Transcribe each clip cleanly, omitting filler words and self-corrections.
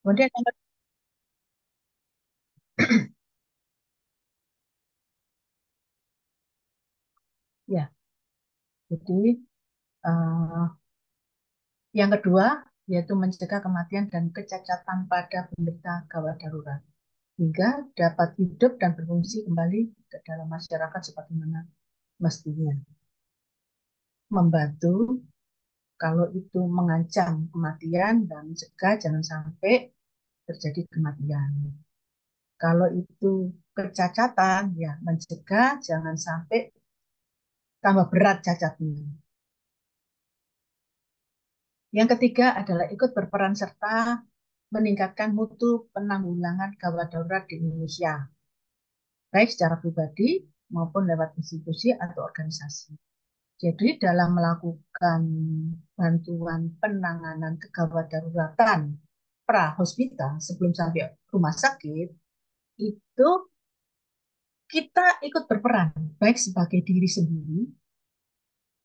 Kemudian ya, jadi eh, yang kedua yaitu mencegah kematian dan kecacatan pada penderita gawat darurat hingga dapat hidup dan berfungsi kembali ke dalam masyarakat sebagaimana mestinya. Membantu kalau itu mengancam kematian dan mencegah jangan sampai terjadi kematian. Kalau itu kecacatan, ya mencegah jangan sampai tambah berat cacatnya. Yang ketiga adalah ikut berperan serta meningkatkan mutu penanggulangan gawat darurat di Indonesia, baik secara pribadi maupun lewat institusi atau organisasi. Jadi dalam melakukan bantuan penanganan kegawat daruratan pra hospital sebelum sampai rumah sakit, itu kita ikut berperan, baik sebagai diri sendiri,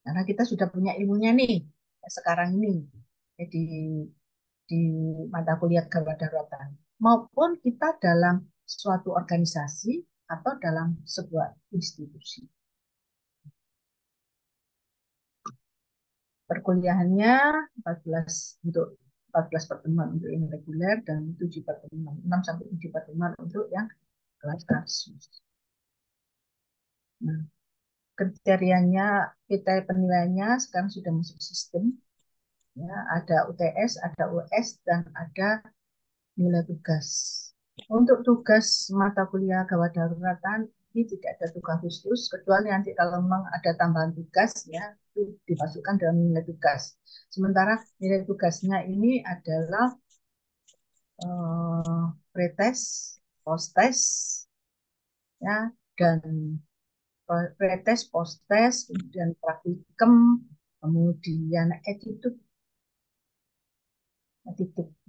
karena kita sudah punya ilmunya nih, sekarang ini, di di mata kuliah gawat daruratan, maupun kita dalam suatu organisasi atau dalam sebuah institusi. Perkuliahannya 14 untuk 14 pertemuan untuk yang reguler dan 7 pertemuan, 6 sampai 7 pertemuan untuk yang kelas kasus. Nah, kriterianya kita penilaiannya sekarang sudah masuk sistem, ya, ada UTS, ada US, dan ada nilai tugas. Untuk tugas mata kuliah gawat daruratan ini tidak ada tugas khusus, kecuali nanti kalau memang ada tambahan tugas, ya itu dimasukkan dalam nilai tugas. Sementara nilai tugasnya ini adalah pretest, post-test, ya, dan pretest, post-test, kemudian praktikum, kemudian attitude,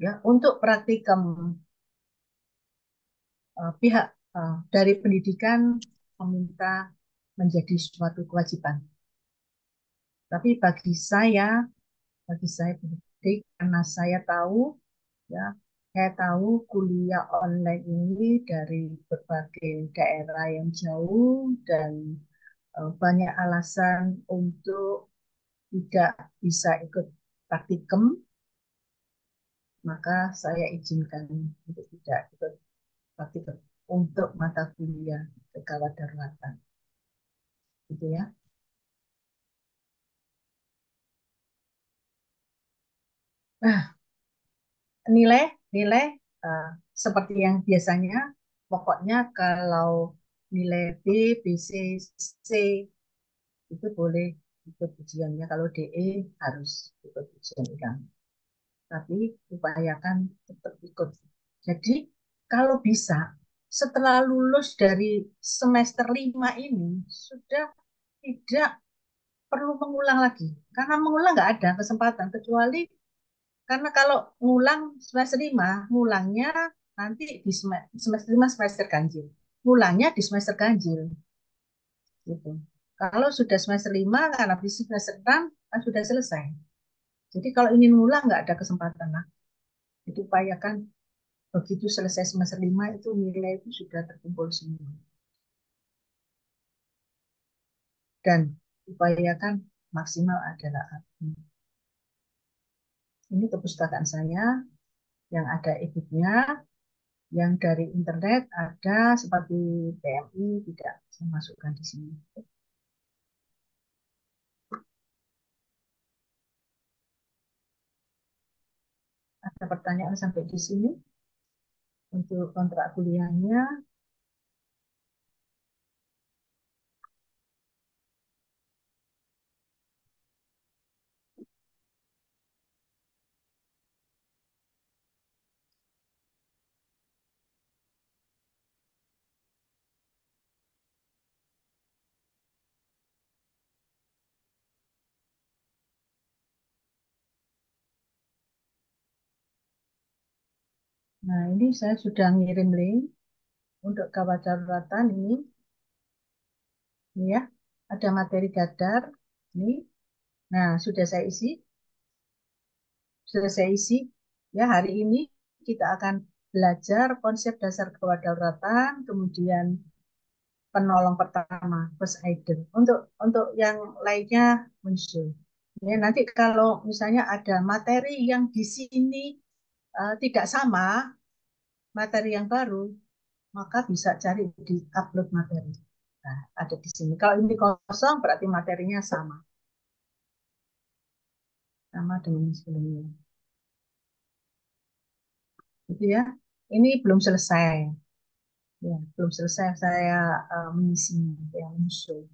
ya. Untuk praktikum pihak dari pendidikan meminta menjadi suatu kewajiban. Tapi bagi saya pendidik, karena saya tahu, ya, saya tahu kuliah online ini dari berbagai daerah yang jauh dan banyak alasan untuk tidak bisa ikut praktikum, maka saya izinkan untuk tidak ikut praktikum untuk mata kuliah kegawat daruratan, gitu ya. Nah, nilai nilai eh, seperti yang biasanya, pokoknya kalau nilai B, B, C itu boleh ikut ujiannya. Kalau DE harus ikut ujian ulang. Tapi upayakan tetap ikut. Jadi kalau bisa setelah lulus dari semester 5 ini sudah tidak perlu mengulang lagi. Karena mengulang nggak ada kesempatan kecuali karena kalau ngulang semester 5, ngulangnya nanti di semester 5 semester ganjil. Ngulangnya di semester ganjil gitu. Kalau sudah semester 5 karena di semester 6 kan sudah selesai. Jadi kalau ingin ngulang nggak ada kesempatan lah. Jadi upayakan begitu selesai semester 5 itu nilai itu sudah terkumpul semua. Dan upayakan maksimal adalah aku. Ini kepustakaan saya yang ada e-booknya, yang dari internet ada seperti PMI tidak saya masukkan di sini. Ada pertanyaan sampai di sini untuk kontrak kuliahnya. Nah, ini saya sudah ngirim link untuk gawat daruratan ini ya. Ada materi dadar ini. Nah, sudah saya isi ya hari ini kita akan belajar konsep dasar kewarganegaraan, kemudian penolong pertama, first aider. Untuk yang lainnya muncul. Ya, nanti kalau misalnya ada materi yang di sini tidak sama, materi yang baru, maka bisa cari di upload materi. Nah, ada di sini. Kalau ini kosong, berarti materinya sama. Sama dengan sebelumnya. Gitu ya. Ini belum selesai. Ya, belum selesai saya mengisinya, yang muncul.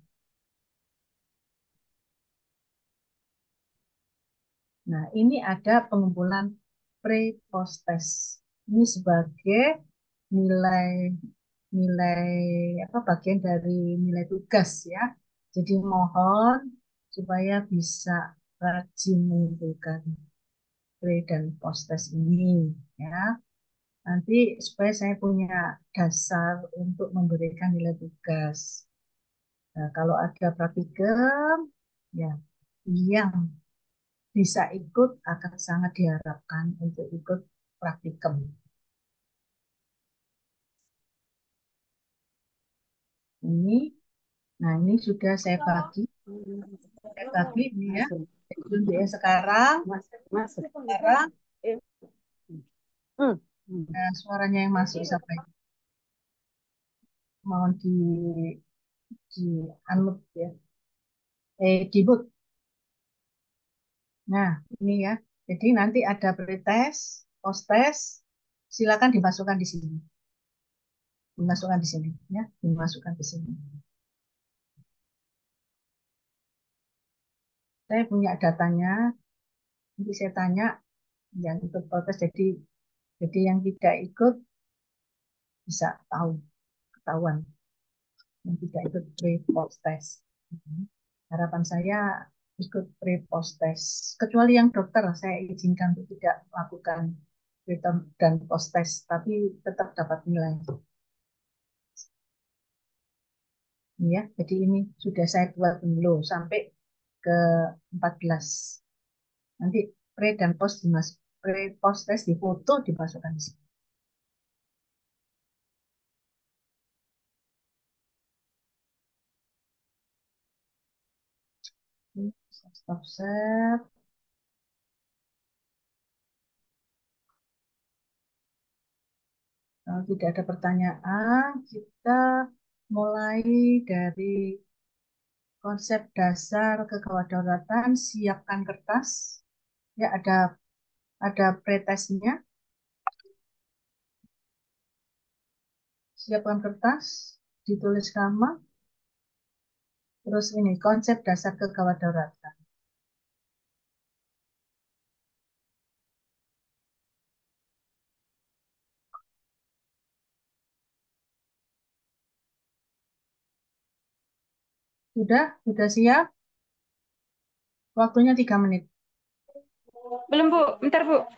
Nah, ini ada pengumpulan pre-post test. Ini sebagai nilai nilai apa bagian dari nilai tugas ya. Jadi mohon supaya bisa rajin mengumpulkan pre dan post test ini ya. Nanti supaya saya punya dasar untuk memberikan nilai tugas. Nah, kalau ada praktikum ya yang bisa ikut akan sangat diharapkan untuk ikut praktikum. Ini, nah ini sudah saya bagi ini ya. Jadi untuk yang sekarang, sekarang suaranya yang masuk sampai mau di unmute ya, di mute. Nah ini ya. Jadi nanti ada pretest, post test, silakan dimasukkan di sini, dimasukkan di sini ya, dimasukkan di sini. Saya punya datanya, nanti saya tanya yang ikut protes jadi yang tidak ikut bisa tahu ketahuan yang tidak ikut pre-post test. Harapan saya ikut pre-post test. Kecuali yang dokter saya izinkan untuk tidak melakukan pre dan post test, tapi tetap dapat nilai. Ya, jadi ini sudah saya buat dulu sampai ke 14. Nanti pre dan post pre post test di foto dimasukkan di sini. Stop share. Kalau tidak ada pertanyaan, kita mulai dari konsep dasar kekewarganegaraan, siapkan kertas. Ya, ada pretestnya. Siapkan kertas, ditulis nama. Terus ini konsep dasar kekewarganegaraan. Sudah siap? Waktunya 3 menit. Belum, Bu. Bentar, Bu.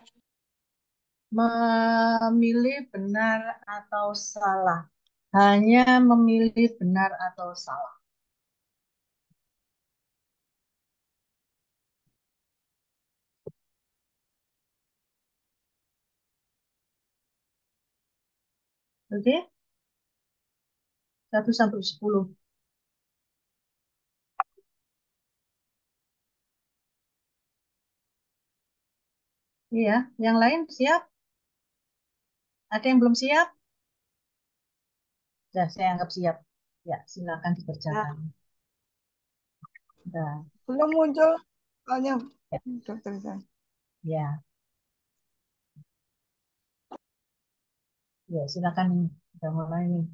Memilih benar atau salah. Hanya memilih benar atau salah. Oke? 1 sampai 10. Iya, yang lain siap? Ada yang belum siap? Ya, saya anggap siap. Ya, silakan dikerjakan. Nah, Belum muncul soalnya ya, dokter saya. ya, ya, silakan nih. Udah mulai nih.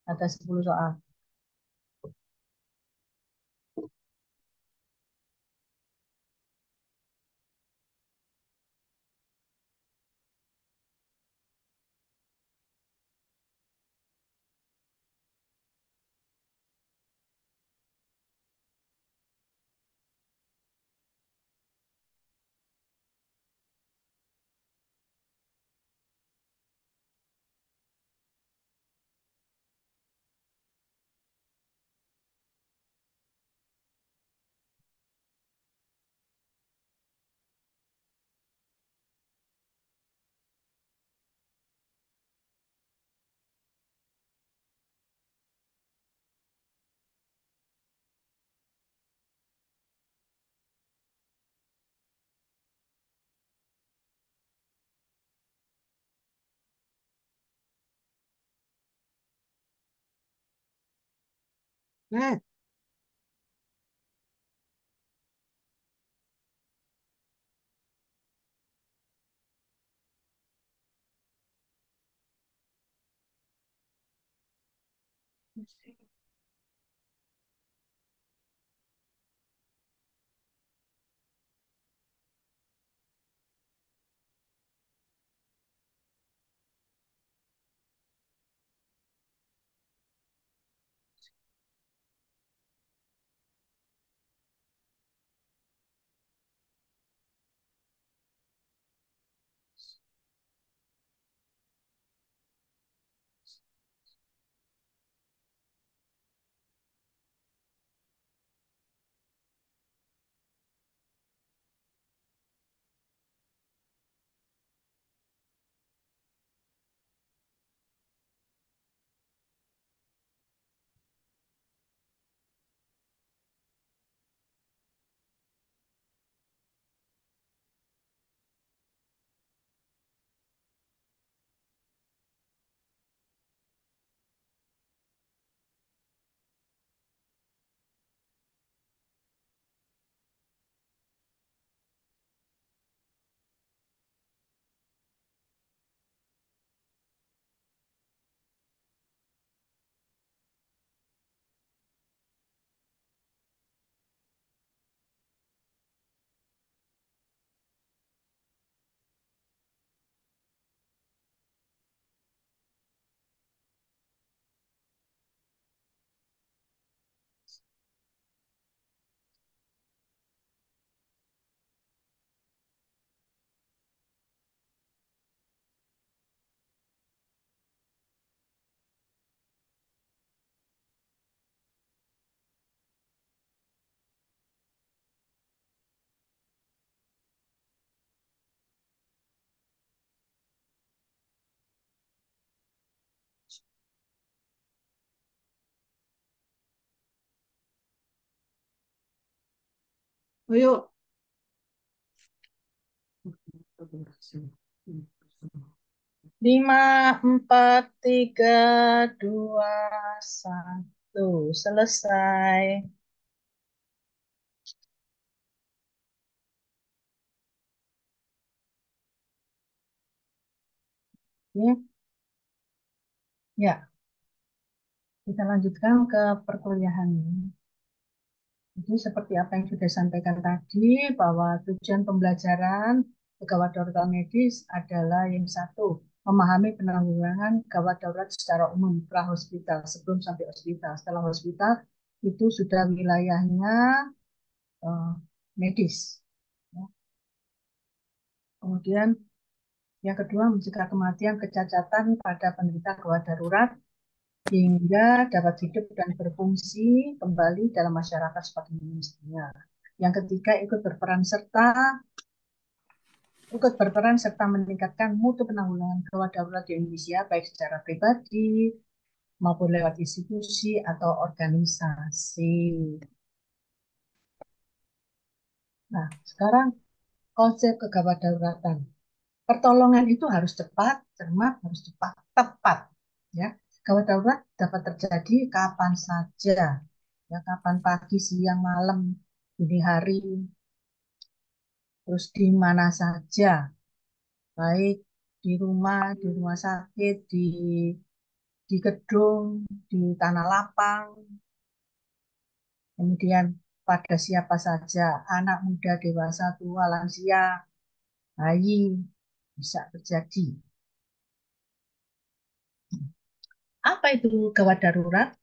Ada 10 soal. Hmm. Ayo. 5, 4, 3, 2, 1. Selesai. Ya, ya, kita lanjutkan ke perkuliahan ini. Jadi seperti apa yang sudah sampaikan tadi, bahwa tujuan pembelajaran gawat darurat medis adalah yang satu, memahami penanggulangan gawat darurat secara umum prahospital sebelum sampai hospital. Setelah hospital itu sudah wilayahnya eh, medis. Ya. Kemudian yang kedua, mencegah kematian kecacatan pada penderita gawat darurat hingga dapat hidup dan berfungsi kembali dalam masyarakat seperti mestinya. Yang ketiga, ikut berperan serta meningkatkan mutu penanggulangan gawat darurat di Indonesia, baik secara pribadi maupun lewat institusi atau organisasi. Nah, sekarang konsep kegawat daruratan. Pertolongan itu harus cepat, cermat, harus cepat, tepat. Ya, gawat darurat dapat terjadi kapan saja, ya, kapan pagi, siang, malam, dini hari, terus di mana saja, baik di rumah sakit, di gedung, di tanah lapang, kemudian pada siapa saja, anak muda, dewasa, tua, lansia, bayi, bisa terjadi. Apa itu gawat darurat?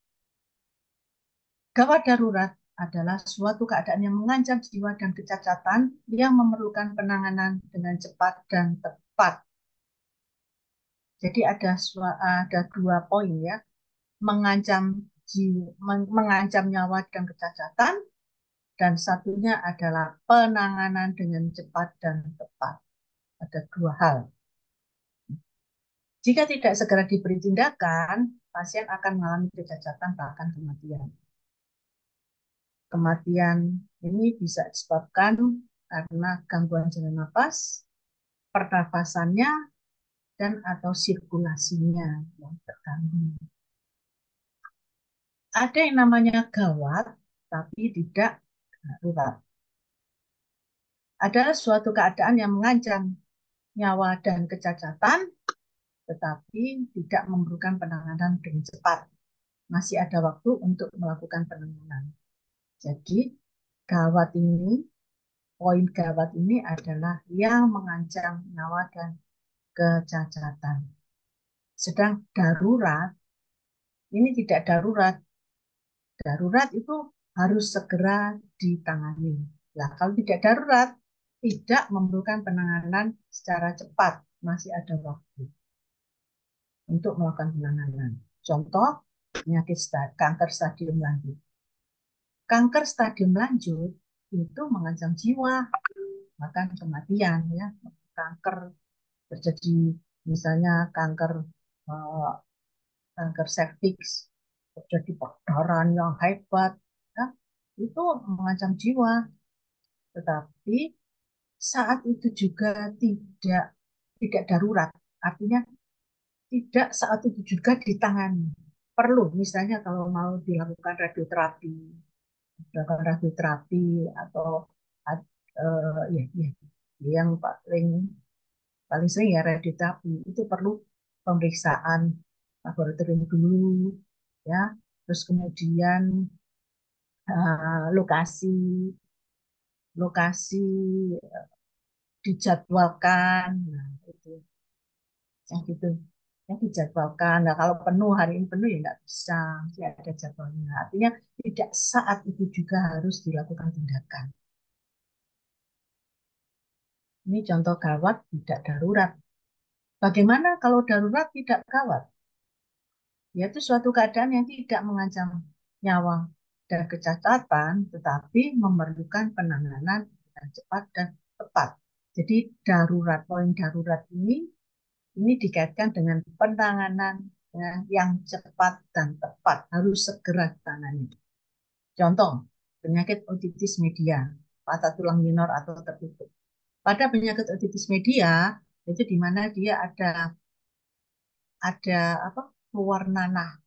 Gawat darurat adalah suatu keadaan yang mengancam jiwa dan kecacatan yang memerlukan penanganan dengan cepat dan tepat. Jadi ada 2 poin ya, mengancam nyawa dan kecacatan, dan satunya adalah penanganan dengan cepat dan tepat. Ada 2 hal. Jika tidak segera diberi tindakan, pasien akan mengalami kecacatan bahkan kematian. Kematian ini bisa disebabkan karena gangguan jalan napas, pernafasannya, dan atau sirkulasinya yang terganggu. Ada yang namanya gawat, tapi tidak darurat. Adalah suatu keadaan yang mengancam nyawa dan kecacatan, tetapi tidak memerlukan penanganan dengan cepat. Masih ada waktu untuk melakukan penanganan. Jadi, gawat ini, poin gawat ini adalah yang mengancam nyawa dan kecacatan. Sedang darurat, ini tidak darurat. Darurat itu harus segera ditangani. Nah, kalau tidak darurat, tidak memerlukan penanganan secara cepat, masih ada waktu untuk melakukan penanganan. Contoh, penyakit kanker stadium lanjut. Kanker stadium lanjut itu mengancam jiwa, bahkan kematian ya. Kanker terjadi misalnya eh, kanker serviks, terjadi perdarahan yang hebat, ya, itu mengancam jiwa. Tetapi saat itu juga tidak darurat, artinya tidak saat itu juga ditangani. Perlu, misalnya kalau mau dilakukan radioterapi atau ya, ya, yang paling paling sering ya radioterapi itu perlu pemeriksaan laboratorium dulu, ya, terus kemudian lokasi lokasi dijadwalkan, nah itu yang gitu, yang dijadwalkan. Nah kalau penuh hari ini penuh ya nggak bisa, masih ada jadwalnya. Artinya tidak saat itu juga harus dilakukan tindakan. Ini contoh gawat tidak darurat. Bagaimana kalau darurat tidak gawat? Yaitu suatu keadaan yang tidak mengancam nyawa dan kecacatan, tetapi memerlukan penanganan dengan cepat dan tepat. Jadi darurat, poin darurat ini dikaitkan dengan penanganan yang cepat dan tepat, harus segera ditangani. Contoh, penyakit otitis media, patah tulang minor atau tertutup. Pada penyakit otitis media, itu di mana dia ada apa keluar nanah,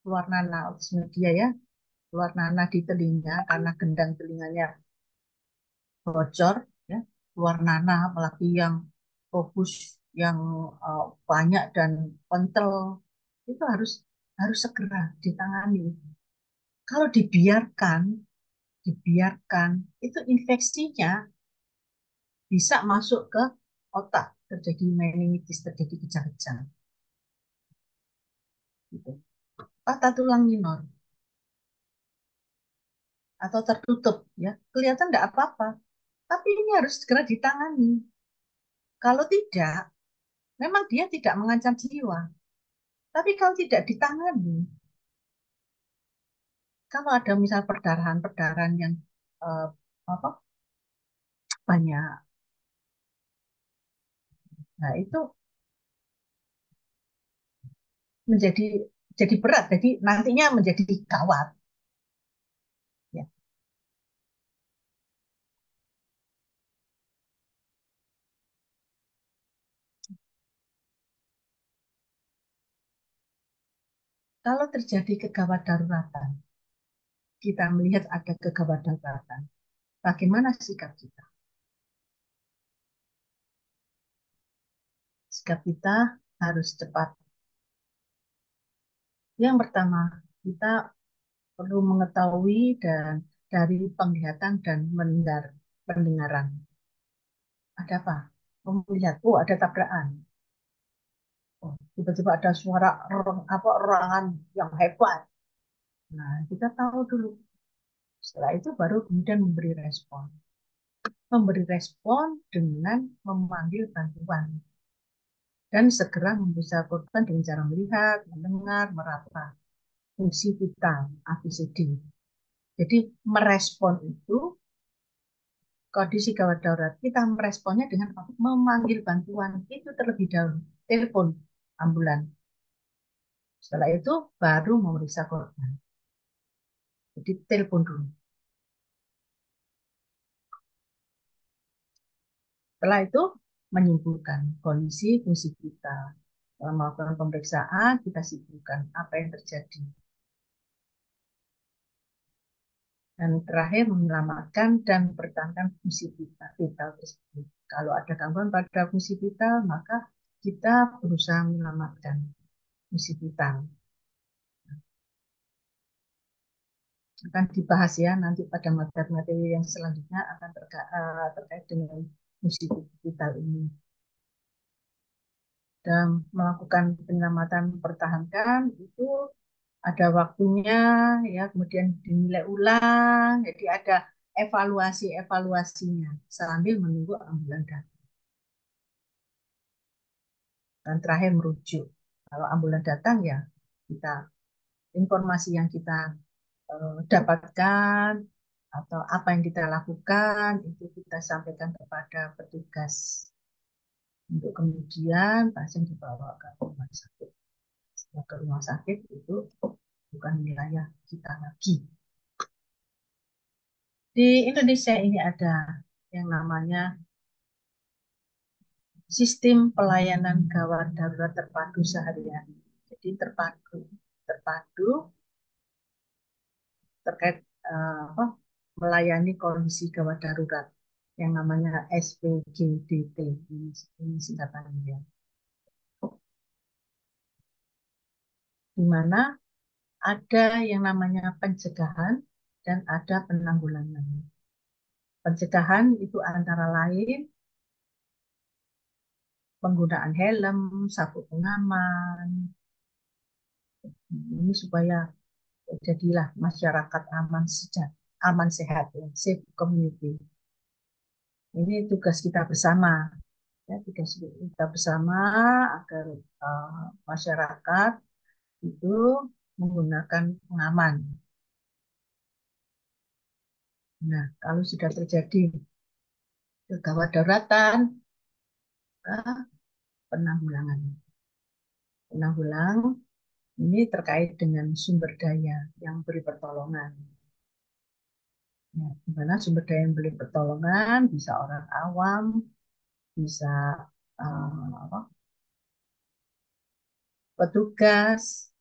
otitis media ya, keluar nanah di telinga karena gendang telinganya bocor, ya, keluar nanah apalagi yang fokus yang banyak dan kental itu harus segera ditangani. Kalau dibiarkan itu infeksinya bisa masuk ke otak, terjadi meningitis, terjadi kejang-kejang. Gitu. Patah tulang minor atau tertutup, ya kelihatan tidak apa-apa, tapi ini harus segera ditangani. Kalau tidak, memang dia tidak mengancam jiwa, tapi kalau tidak ditangani, kalau ada misal perdarahan yang eh, apa banyak, nah itu menjadi jadi berat, jadi nantinya menjadi gawat. Ya. Kalau terjadi kegawat daruratan, kita melihat ada kegawat daruratan, bagaimana sikap kita? Sikap kita harus cepat. Yang pertama, kita perlu mengetahui dan dari penglihatan dan pendengaran. Ada apa? Melihat, oh ada tabrakan. Oh, tiba-tiba ada suara orangan yang hebat. Nah, kita tahu dulu. Setelah itu baru kemudian memberi respon. Memberi respon dengan memanggil bantuan. Dan segera memeriksa korban dengan cara melihat, mendengar, meraba. Fungsi vital, ABCD. Jadi merespon itu kondisi gawat darurat. Kita meresponnya dengan memanggil bantuan. Itu terlebih dahulu. Telepon ambulan. Setelah itu baru memeriksa korban. Jadi telepon dulu. Setelah itu menyimpulkan kondisi fungsi kita. Setelah melakukan pemeriksaan, kita simpulkan apa yang terjadi. Dan terakhir, menyelamatkan dan pertahankan fungsi vital tersebut. Kalau ada gangguan pada fungsi vital, maka kita berusaha menyelamatkan fungsi vital. Akan dibahas ya nanti pada materi-materi yang selanjutnya akan terkait dengan fungsi vital ini. Dan melakukan penyelamatan pertahankan itu ada waktunya ya, kemudian dinilai ulang, jadi ada evaluasinya sambil menunggu ambulan datang. Dan terakhir merujuk. Kalau ambulan datang ya kita informasi yang kita dapatkan atau apa yang kita lakukan itu kita sampaikan kepada petugas untuk kemudian pasien dibawa ke rumah sakit. Setelah ke rumah sakit itu bukan wilayah kita lagi. Di Indonesia ini ada yang namanya sistem pelayanan gawat darurat terpadu sehari-hari. Jadi terpadu terkait melayani kondisi gawat darurat yang namanya SPGDT, ini singkatannya, di mana ada yang namanya pencegahan dan ada penanggulangan. Pencegahan itu antara lain penggunaan helm, sabuk pengaman, ini supaya jadilah masyarakat aman sehat, ya, safe community. Ini tugas kita bersama, ya, tugas kita bersama agar masyarakat itu menggunakan pengaman. Nah, kalau sudah terjadi gawat daruratan, penanggulangan. Penanggulang ini terkait dengan sumber daya yang beri pertolongan. Ya, di mana sumber daya yang beri pertolongan bisa orang awam, bisa petugas,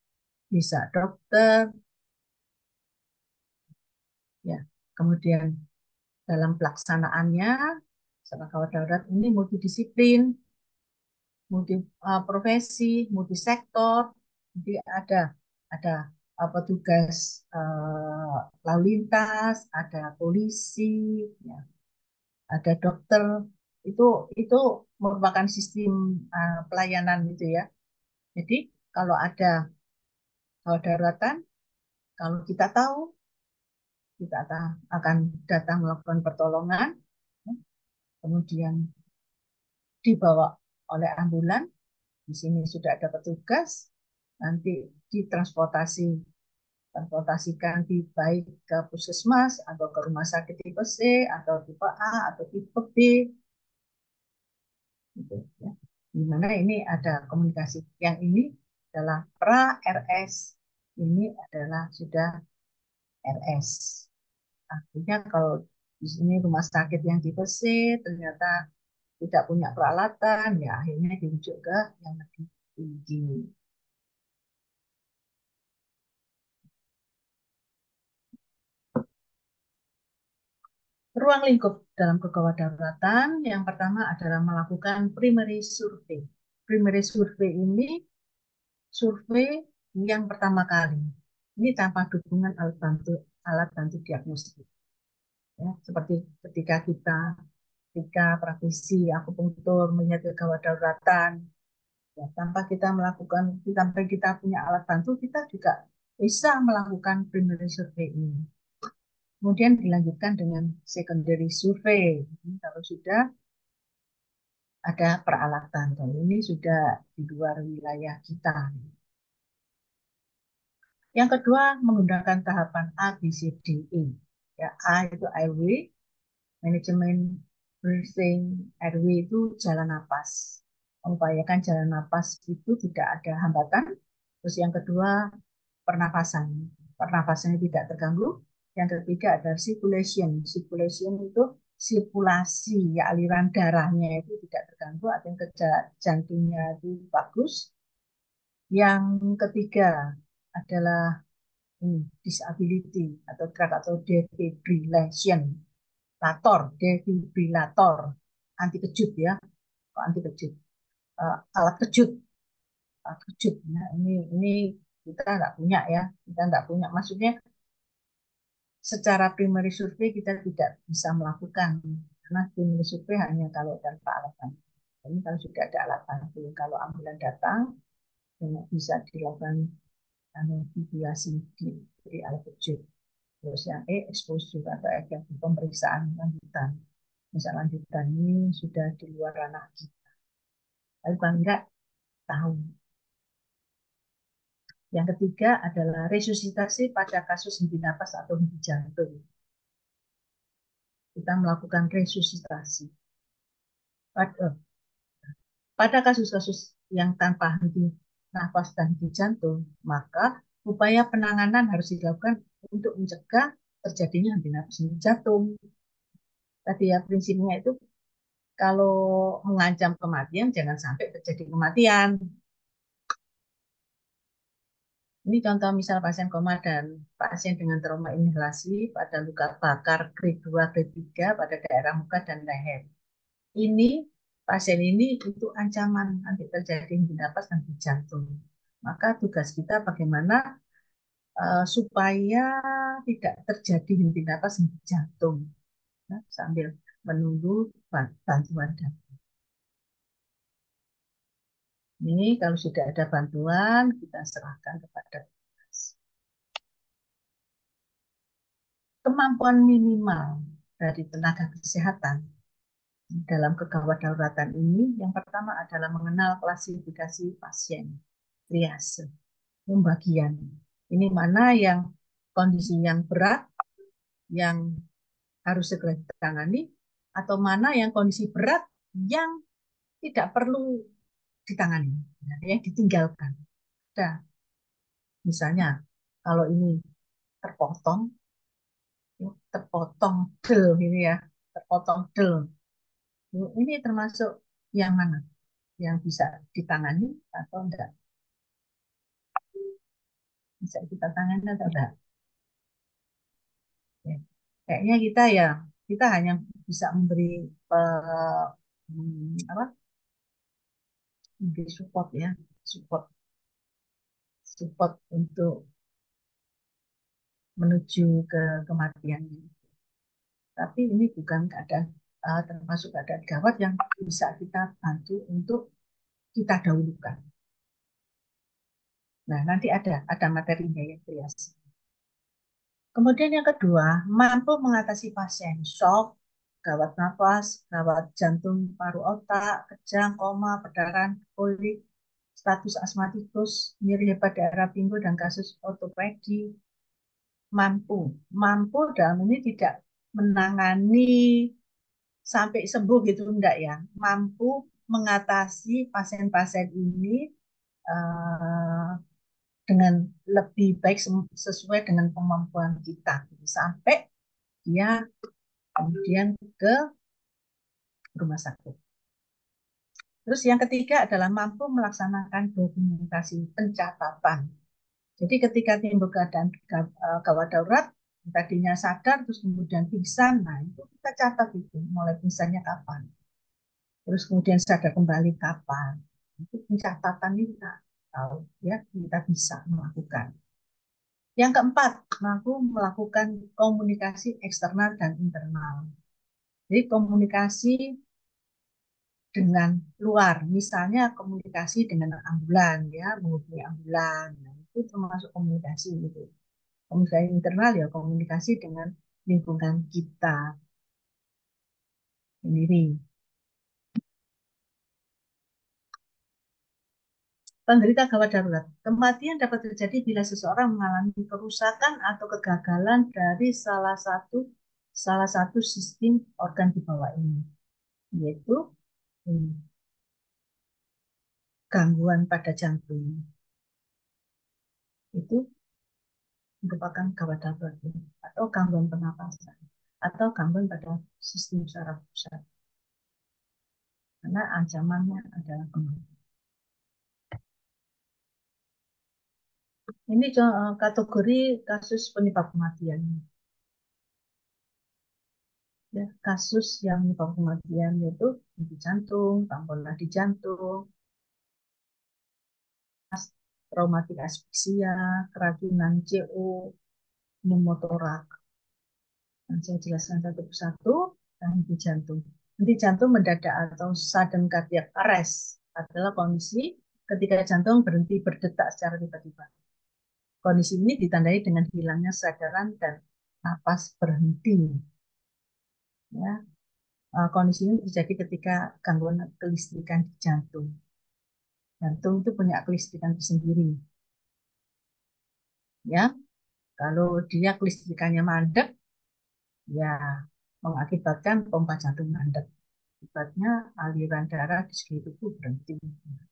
bisa dokter, ya. Kemudian dalam pelaksanaannya, gawat darurat ini multidisiplin, multi profesi, multisektor. Jadi ada petugas lalu lintas, ada polisi, ya, ada dokter. Itu merupakan sistem pelayanan gitu ya. Jadi kalau ada gawat daruratan, kalau kita tahu kita akan datang melakukan pertolongan, kemudian dibawa oleh ambulan. Di sini sudah ada petugas, nanti transportasikan di baik ke puskesmas atau ke rumah sakit tipe C atau tipe A atau tipe B, gitu, ya. Di mana ini ada komunikasi. Yang ini adalah pra RS, ini adalah sudah RS. Artinya kalau di sini rumah sakit yang tipe C ternyata tidak punya peralatan, ya akhirnya dirujuk ke yang lebih tinggi. Ruang lingkup dalam kegawat daruratan yang pertama adalah melakukan primary survey. Primary survey ini survei yang pertama kali. Ini tanpa dukungan alat bantu diagnostik. Ya, seperti ketika praktisi akupunktur melihat gawat daruratan, ya, tanpa kita punya alat bantu, kita juga bisa melakukan primary survey ini. Kemudian dilanjutkan dengan secondary survey. Kalau sudah ada peralatan, kalau ini sudah di luar wilayah kita. Yang kedua, menggunakan tahapan A, B, C, D, E. Ya, A itu airway, manajemen breathing, airway itu jalan napas. Mengupayakan jalan napas itu tidak ada hambatan. Terus yang kedua, pernafasan. Pernafasannya tidak terganggu. Yang ketiga ada circulation. Circulation itu sirkulasi, ya, aliran darahnya itu tidak terganggu, artinya jantungnya itu bagus. Yang ketiga adalah ini disability atau drug atau defibrilator, anti kejut ya, anti kejut, alat kejut, alat kejut. Nah, ini kita nggak punya ya, kita nggak punya. Maksudnya secara primary survei kita tidak bisa melakukan karena primary survei hanya kalau tanpa alat bantu. Ini kalau sudah ada alat bantu, kalau ambulan datang bisa dilakukan fibrillasi di alat kejut. Terus yang exposure atau efek pemeriksaan lanjutan. Misal lanjutan ini sudah di luar ranah kita. Tapi paling enggak tahu. Yang ketiga adalah resusitasi pada kasus henti napas atau henti jantung. Kita melakukan resusitasi. Pada kasus-kasus yang tanpa henti nafas dan henti jantung, maka upaya penanganan harus dilakukan untuk mencegah terjadinya henti nafas henti jantung. Tadi ya prinsipnya itu kalau mengancam kematian jangan sampai terjadi kematian. Ini contoh misal pasien koma dan pasien dengan trauma inhalasi pada luka bakar grade 2, grade 3 pada daerah muka dan leher. Ini pasien ini itu ancaman nanti terjadi henti napas dan henti jantung. Maka tugas kita bagaimana supaya tidak terjadi henti napas henti jantung, nah, sambil menunggu bantuan. Ini kalau sudah ada bantuan kita serahkan kepada petugas. Kemampuan minimal dari tenaga kesehatan dalam kegawat dauratan ini yang pertama adalah mengenal klasifikasi pasien, triase, pembagian. Ini mana yang kondisi yang berat, yang harus segera ditangani, atau mana yang kondisi berat yang tidak perlu ditangani, yang ditinggalkan. Nah, misalnya kalau ini terpotong, terpotong del ini ya, terpotong del. Ini termasuk yang mana? Yang bisa ditangani atau enggak? Bisa kita tangani atau enggak? Ya. Kayaknya kita hanya bisa memberi apa? Memberi support ya, support support untuk menuju ke kematian. Tapi ini bukan keadaan termasuk keadaan gawat yang bisa kita bantu untuk kita dahulukan. Nah, nanti ada materinya ya, Trias. Kemudian yang kedua, mampu mengatasi pasien shock, gawat nafas, gawat jantung, paru otak, kejang, koma, perdarahan, kolik, status asmatikus, nyeri hebat daerah pinggul, dan kasus ortopedi. Mampu dalam ini tidak menangani sampai sembuh gitu enggak ya, mampu mengatasi pasien-pasien ini uh, dengan lebih baik sesuai dengan kemampuan kita sampai dia kemudian ke rumah sakit. Terus yang ketiga adalah mampu melaksanakan dokumentasi pencatatan. Jadi ketika timbul keadaan gawat darurat, tadinya sadar terus kemudian pingsan, nah itu kita catat itu mulai pingsannya kapan. Terus kemudian sadar kembali kapan. Itu pencatatan ini kita tahu ya, kita bisa melakukan. Yang keempat, mampu melakukan komunikasi eksternal dan internal. Jadi komunikasi dengan luar, misalnya komunikasi dengan ambulan ya, menghubungi ambulan, nah, itu termasuk komunikasi itu. Komunikasi internal ya komunikasi dengan lingkungan kita sendiri. Penderita gawat darurat. Kematian dapat terjadi bila seseorang mengalami kerusakan atau kegagalan dari salah satu sistem organ di bawah ini, yaitu gangguan pada jantung. Itu merupakan gawat darurat atau gangguan pernapasan atau gangguan pada sistem saraf pusat. Karena ancamannya adalah kematian. Ini kategori kasus penyebab kematian. Ya, kasus yang menyebab kematian yaitu henti jantung, tamponade di jantung, traumatik asfiksia, keracunan CO, pneumotorak. Dan saya jelaskan satu persatu. Dan henti jantung. Henti jantung mendadak atau sudden cardiac arrest adalah kondisi ketika jantung berhenti berdetak secara tiba-tiba. Kondisi ini ditandai dengan hilangnya kesadaran dan napas berhenti. Ya, kondisi ini terjadi ketika gangguan kelistrikan di jantung. Jantung itu punya kelistrikan tersendiri. Ya, kalau dia kelistrikannya mandek, ya mengakibatkan pompa jantung mandek. Akibatnya aliran darah di seluruh tubuh berhenti.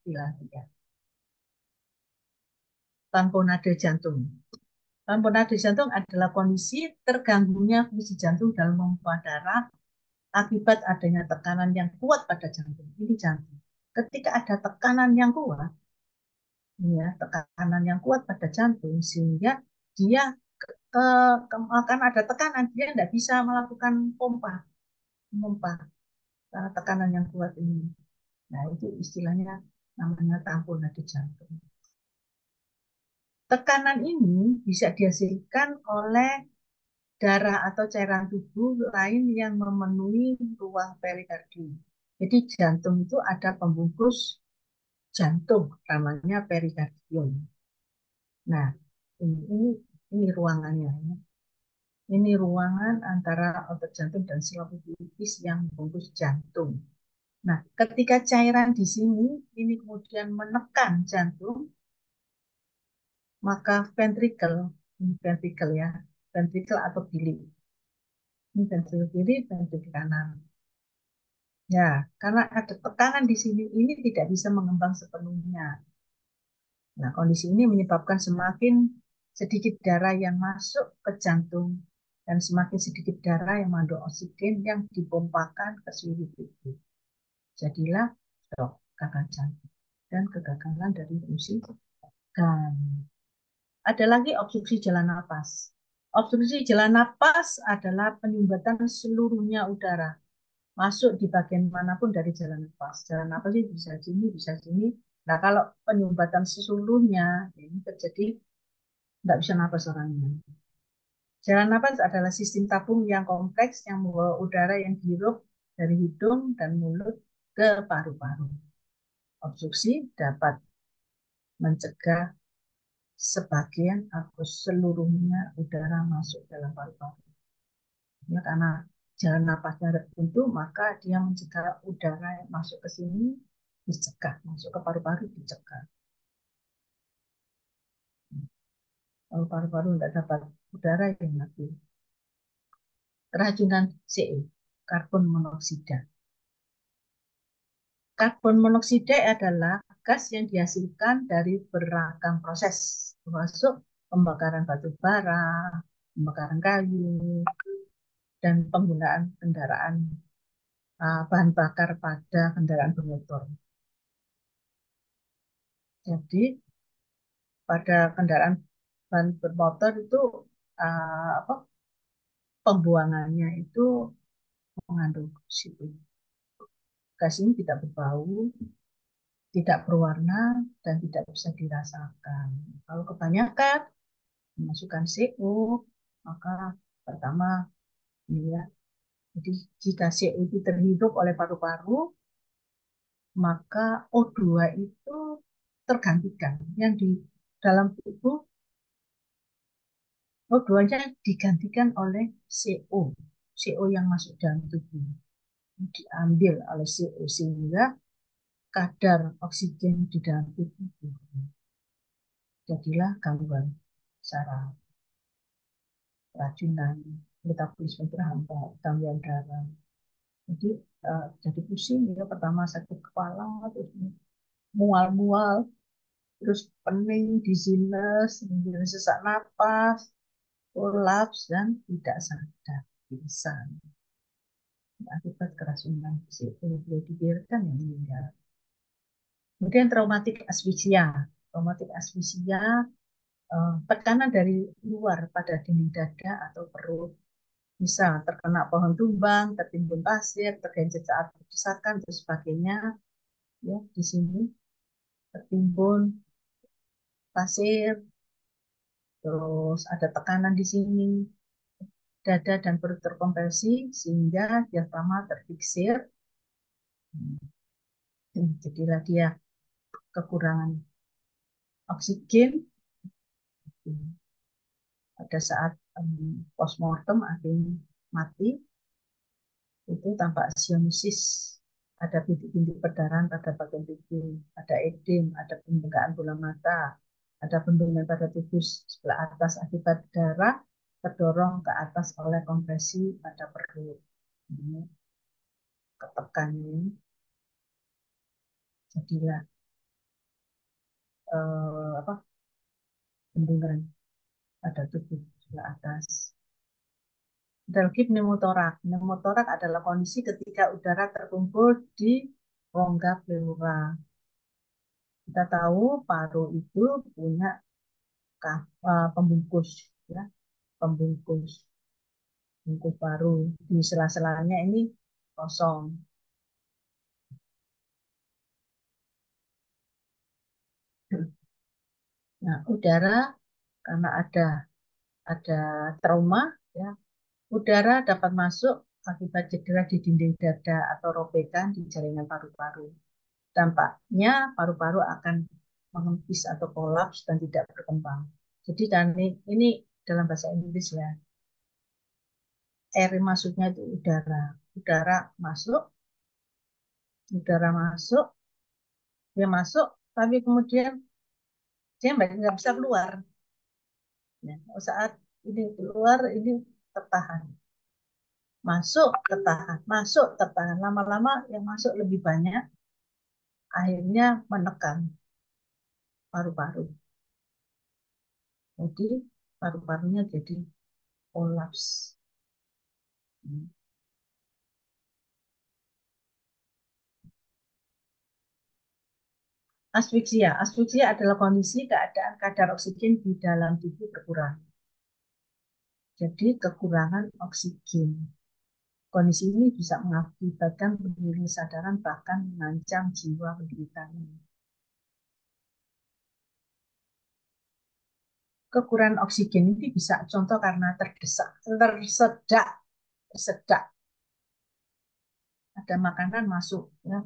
Ya. Tamponade jantung. Tamponade jantung adalah kondisi terganggunya fungsi jantung dalam memompa darah akibat adanya tekanan yang kuat pada jantung. Ini jantung. Ketika ada tekanan yang kuat, ya, tekanan yang kuat pada jantung sehingga dia akan ada tekanan, dia tidak bisa melakukan memompa karena tekanan yang kuat ini. Nah, itu istilahnya namanya tamponade jantung. Tekanan ini bisa dihasilkan oleh darah atau cairan tubuh lain yang memenuhi ruang perikardium. Jadi jantung itu ada pembungkus jantung, namanya perikardium. Nah, ini ruangannya. Ini ruangan antara otot jantung dan sel pipis yang membungkus jantung. Nah, ketika cairan di sini ini kemudian menekan jantung, maka ventricle ya, ventricle atau bilik. Ini ventricle kiri, ventricle kanan. Ya, karena ada tekanan di sini, ini tidak bisa mengembang sepenuhnya. Nah, kondisi ini menyebabkan semakin sedikit darah yang masuk ke jantung dan semakin sedikit darah yang mengandung oksigen yang dipompakan ke seluruh tubuh. Jadilah stroke, gagal jantung, dan kegagalan dari fungsi organ. Ada lagi obstruksi jalan napas. Obstruksi jalan napas adalah penyumbatan seluruhnya udara masuk di bagian manapun dari jalan napas. Jalan napas itu bisa sini, bisa sini. Nah, kalau penyumbatan seluruhnya ini terjadi nggak bisa napas orangnya. Jalan napas adalah sistem tabung yang kompleks yang membawa udara yang dihirup dari hidung dan mulut ke paru-paru. Obstruksi dapat mencegah sebagian atau seluruhnya udara masuk dalam paru-paru. Ya, karena jalan napasnya tertentu, maka dia mencegah udara yang masuk ke sini dicegah, masuk ke paru-paru dicegah. Kalau paru-paru tidak dapat udara yang mati. Keracunan CO, karbon monoksida. Karbon monoksida adalah gas yang dihasilkan dari beragam proses, termasuk pembakaran batu bara, pembakaran kayu, dan penggunaan kendaraan bahan bakar pada kendaraan bermotor. Jadi pada kendaraan bahan bermotor itu apa, pembuangannya itu mengandung situ. Gas ini tidak berbau, tidak berwarna, dan tidak bisa dirasakan. Kalau kebanyakan memasukkan CO, maka pertama ini ya. Jadi jika CO itu terhirup oleh paru-paru, maka O2 itu tergantikan. Yang di dalam tubuh O2-nya digantikan oleh CO. CO yang masuk dalam tubuh. Diambil oleh CO sehingga kadar oksigen di dalam tubuh turun. Jadilah gangguan saraf, keracunan, metabolisme terhambat, gangguan darah. Jadi jadi pusing ya, pertama sakit kepala, terus mual-mual, terus pening, dizziness, kemudian sesak napas, kolaps, dan tidak sadar, pingsan. Akibat keracunan itu dibiarkan yang meninggal. Kemudian traumatik asfiksia. Traumatik asfiksia tekanan dari luar pada dinding dada atau perut. Bisa terkena pohon tumbang, tertimbun pasir, tergencet saat berdesakan, dan sebagainya. Ya, di sini tertimbun pasir, terus ada tekanan di sini, dada dan perut terkompresi sehingga diafragma terfiksir. Jadilah dia kekurangan oksigen pada saat postmortem akhirnya mati. Itu tampak sianosis, ada bintik-bintik perdarahan pada bagian tubuh, ada edem, ada pembengkakan bola mata, ada bendungan pada tubuh sebelah atas akibat darah terdorong ke atas oleh kompresi pada perut. Ini ketekan ini, jadilah apa, bendungan pada tubuh sebelah atas. Ada lagi pneumotorak. Pneumotorak adalah kondisi ketika udara terkumpul di rongga pleura. Kita tahu paru itu punya pembungkus, ya, pembungkus, bungkus paru. Di sela-selanya ini kosong. Nah, udara karena ada trauma, ya, udara dapat masuk akibat cedera di dinding dada atau robekan di jaringan paru-paru. Dampaknya paru-paru akan mengempis atau kolaps dan tidak berkembang. Jadi ini dalam bahasa Inggris, ya. Air masuknya itu udara. Udara udara masuk, dia masuk, tapi kemudian dia nggak bisa keluar. Ya, saat ini keluar, ini tertahan. Masuk, tertahan. Lama-lama yang masuk lebih banyak, akhirnya menekan paru-paru. Jadi paru-parunya jadi kolaps. Asfiksia. Asfiksia adalah kondisi keadaan kadar oksigen di dalam tubuh berkurang. Jadi kekurangan oksigen. Kondisi ini bisa mengakibatkan penurunan kesadaran bahkan mengancam jiwa penderitanya. Kekurangan oksigen ini bisa contoh karena tersedak. Ada makanan masuk, ya,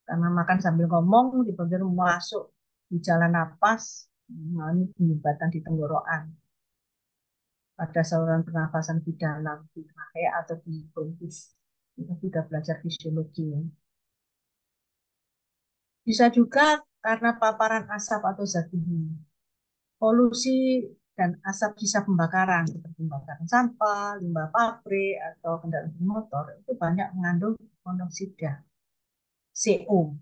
karena makan sambil ngomong tiba-tiba masuk di jalan napas, nah, ini penyumbatan di tenggorokan, pada saluran pernafasan di dalam, di trachea atau di bronkus. Kita sudah belajar fisiologi, ya. Bisa juga karena paparan asap atau zat kimia. Polusi dan asap sisa pembakaran seperti pembakaran sampah, limbah pabrik atau kendaraan bermotor itu banyak mengandung monoksida CO.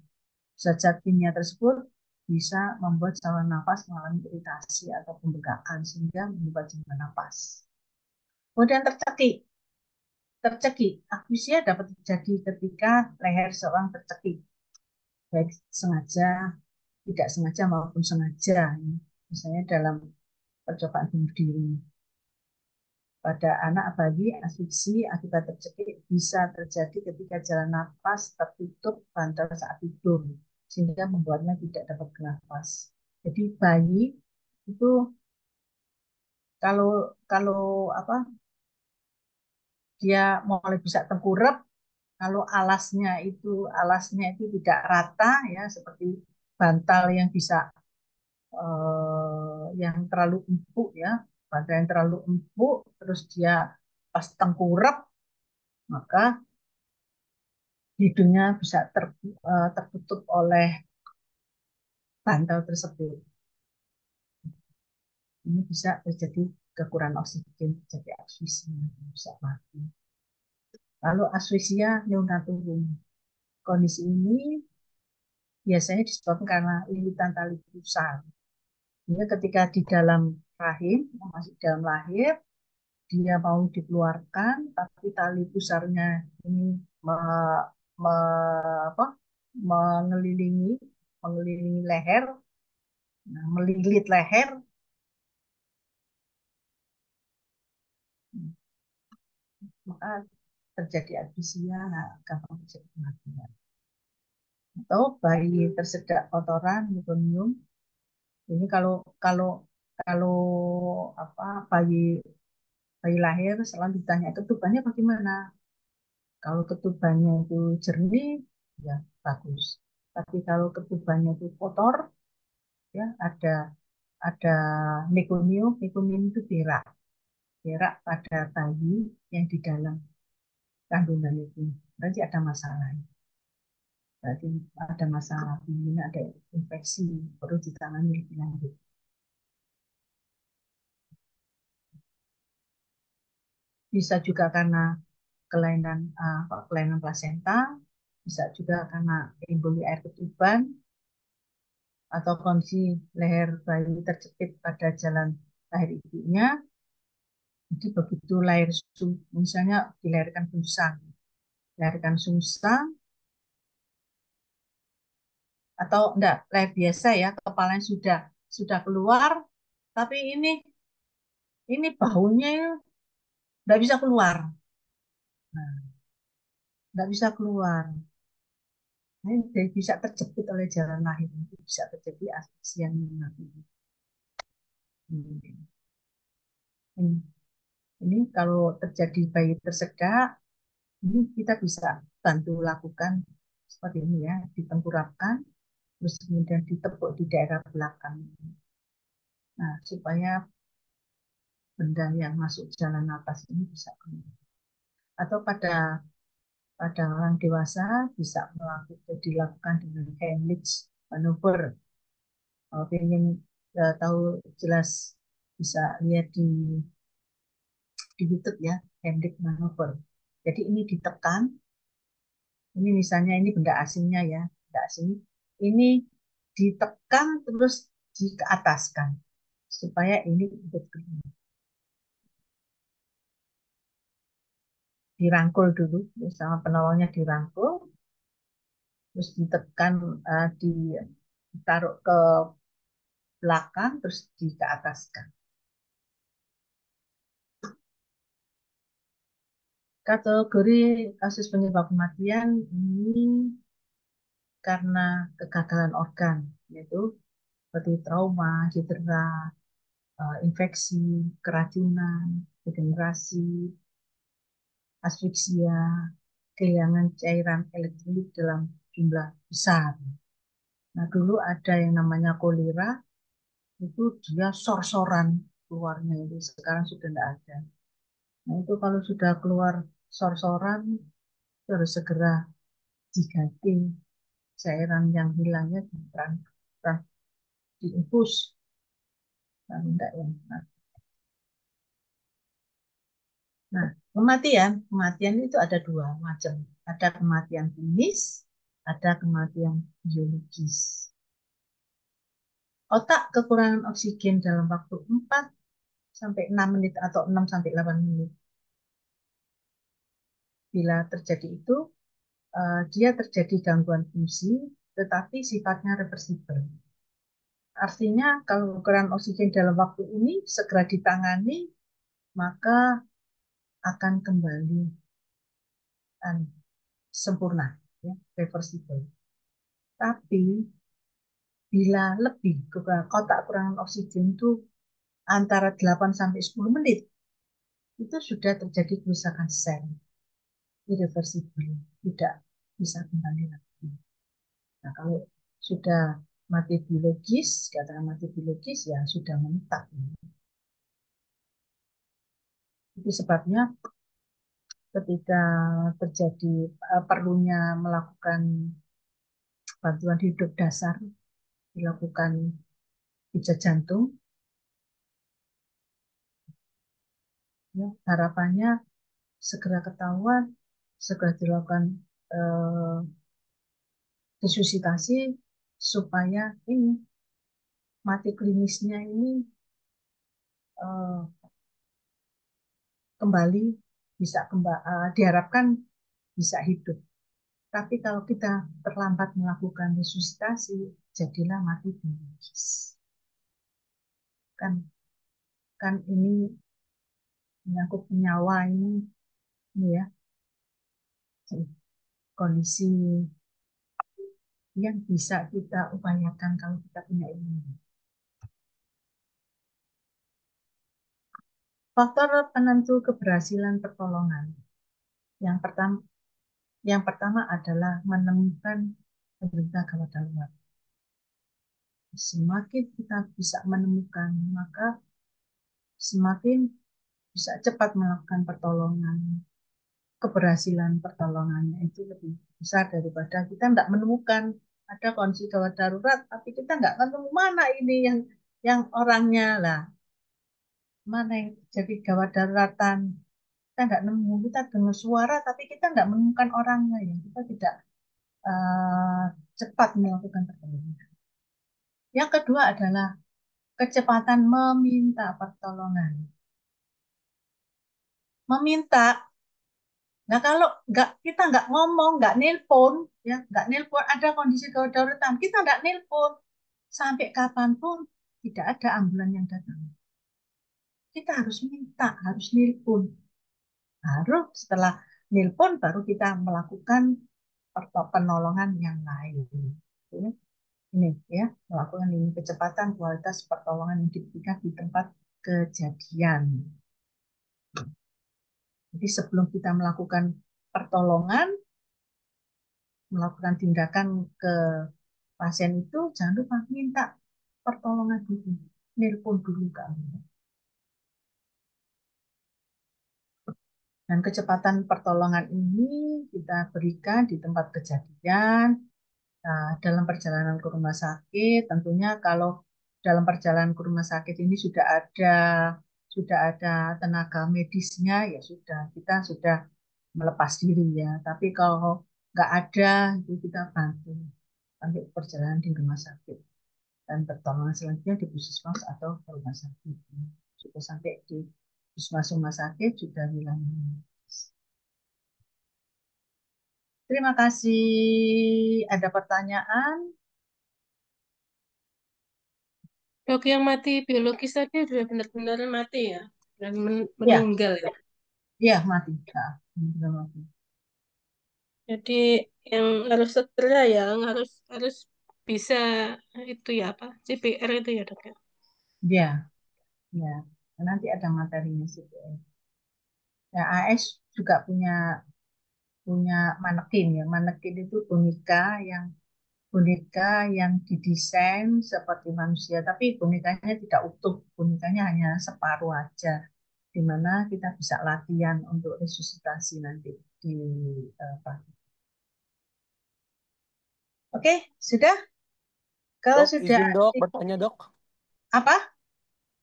Zat-zat kimia tersebut bisa membuat saluran nafas mengalami iritasi atau pembengkakan sehingga membuat saluran nafas. Kemudian tercekik. Akusia dapat terjadi ketika leher seorang tercekik, baik sengaja, tidak sengaja maupun sengaja. Misalnya dalam percobaan bunuh diri. Pada anak bayi, asfiksi akibat tercekik bisa terjadi ketika jalan nafas tertutup bantal saat tidur, sehingga membuatnya tidak dapat bernafas. Jadi bayi itu kalau kalau apa, dia mulai bisa tengkurap, kalau alasnya itu tidak rata, ya, seperti bantal yang bisa yang terlalu empuk, ya, bantal yang terlalu empuk, terus dia pas tengkurap, maka hidungnya bisa tertutup oleh bantal tersebut. Ini bisa terjadi kekurangan oksigen, terjadi asfisia, bisa mati. Lalu asfisia neonatorum. Kondisi ini biasanya disebabkan karena lilitan tali pusar. Ini ketika di dalam rahim, masih dalam lahir, dia mau dikeluarkan, tapi tali pusarnya ini me, me, apa, mengelilingi mengelilingi leher, nah, melilit leher, maka terjadi atresia, nah, gampang terjadi kematian. Atau bayi tersedak kotoran, mekonium. Ini kalau kalau kalau apa bayi bayi lahir selalu ditanya ketubannya bagaimana. Kalau ketubannya itu jernih, ya bagus. Tapi kalau ketubannya itu kotor, ya ada mekonium, mekonium itu berak, berak pada bayi yang di dalam kandungan itu. Berarti ada masalah. Berarti ada masalah, ini ada infeksi, perlu ditangani lebih lanjut. Bisa juga karena kelainan plasenta, bisa juga karena emboli air ketuban atau kondisi leher bayi terjepit pada jalan lahir ibunya. Jadi begitu lahir, misalnya dilahirkan sungsang atau enggak lahir biasa ya, kepalanya sudah keluar, tapi ini bahunya enggak bisa keluar. Nah, enggak bisa keluar. Nah, ini bisa terjepit oleh jalan lahir, itu bisa terjadi asfiksia nanti. Hmm. Ini kalau terjadi bayi tersedak, ini kita bisa bantu lakukan seperti ini ya, ditengkurapkan, terus kemudian ditepuk di daerah belakang. Nah, supaya benda yang masuk jalan napas ini bisa keluar. Atau pada orang dewasa bisa dilakukan dengan Heimlich maneuver. Kalau ingin tahu jelas bisa lihat di YouTube ya, Heimlich maneuver. Jadi ini ditekan, ini misalnya ini benda asingnya ya, benda asing. Ini ditekan terus dikeataskan supaya ini ikut keluar. Dirangkul dulu, sama penolongnya dirangkul, terus ditekan, ditaruh ke belakang, terus dikeataskan. Kategori kasus penyebab kematian ini karena kegagalan organ, yaitu seperti trauma, cedera, infeksi, keracunan, degenerasi, asfiksia, kehilangan cairan elektrolit dalam jumlah besar. Nah, dulu ada yang namanya kolera, itu dia sor-soran keluarnya, itu sekarang sudah tidak ada. Nah, itu kalau sudah keluar sor-soran, itu harus segera diganti cairan yang hilangnya diinfus. Nah, enggak ya. Nah, kematian itu ada dua macam. Ada kematian klinis, ada kematian biologis. Otak kekurangan oksigen dalam waktu 4 sampai 6 menit atau 6 sampai 8 menit. Bila terjadi itu, dia terjadi gangguan fungsi, tetapi sifatnya reversibel. Artinya kalau kekurangan oksigen dalam waktu ini segera ditangani, maka akan kembali sempurna, ya, reversibel. Tapi bila lebih kotak kekurangan oksigen itu antara 8 sampai 10 menit, itu sudah terjadi kerusakan sel, irreversibel, tidak bisa kembali lagi. Nah, kalau sudah mati biologis, katakan mati biologis, ya sudah menetap. Itu sebabnya ketika terjadi perlunya melakukan bantuan hidup dasar, dilakukan pijat jantung, ya, harapannya segera ketahuan, segera dilakukan eh, resusitasi supaya ini mati klinisnya ini eh, kembali diharapkan bisa hidup. Tapi kalau kita terlambat melakukan resusitasi, jadilah mati biologis. Kan ini menyangkut nyawa ini ini ya kondisi yang bisa kita upayakan kalau kita punya ilmu. Faktor penentu keberhasilan pertolongan. Yang pertama, yang pertama adalah menemukan penderita gawat darurat. Semakin kita bisa menemukan, maka semakin bisa cepat melakukan pertolongan. Keberhasilan pertolongannya itu lebih besar daripada kita tidak menemukan ada kondisi gawat darurat, tapi kita nggak ketemu mana ini yang orangnya lah, mana yang jadi gawat daruratan. Kita nggak nemu, kita dengar suara, tapi kita nggak menemukan orangnya, ya kita tidak uh, cepat melakukan pertolongan. Yang kedua adalah kecepatan meminta pertolongan. Meminta. Nah, kalau kita nggak ngomong, nggak nelpon, ya nggak nelpon ada kondisi gawat darurat, kita nggak nelpon sampai kapanpun tidak ada ambulan yang datang. Kita harus minta, harus nelpon. Baru setelah nelpon baru kita melakukan penolongan yang lain. Ini ya melakukan ini kecepatan kualitas pertolongan yang diberikan di tempat kejadian. Jadi sebelum kita melakukan pertolongan, melakukan tindakan ke pasien itu, jangan lupa minta pertolongan dulu, nelpon dulu ke ambulans. Dan kecepatan pertolongan ini kita berikan di tempat kejadian. Nah, dalam perjalanan ke rumah sakit, tentunya kalau dalam perjalanan ke rumah sakit ini sudah ada tenaga medisnya, ya sudah kita sudah melepas diri ya. Tapi kalau nggak ada, itu kita bantu sampai perjalanan di rumah sakit dan pertolongan selanjutnya di puskesmas atau ke rumah sakit. Sudah sampai di puskesmas rumah sakit sudah bilang. Terima kasih. Ada pertanyaan? Dok, yang mati biologis tadi sudah benar-benar mati ya? Dan Ya, meninggal ya? ya mati. Nah, benar mati. Jadi yang harus segera ya, harus harus bisa itu ya apa? CPR itu ya dok ya? Ya, ya. Nanti ada materinya sih. Ya, AS juga punya punya manekin ya. Manekin itu boneka yang didesain seperti manusia, tapi bonekanya tidak utuh, bonekanya hanya separuh aja, di mana kita bisa latihan untuk resusitasi nanti di pagi. Oke, sudah? Kalau Dok, sudah izin dok, bertanya dok. apa?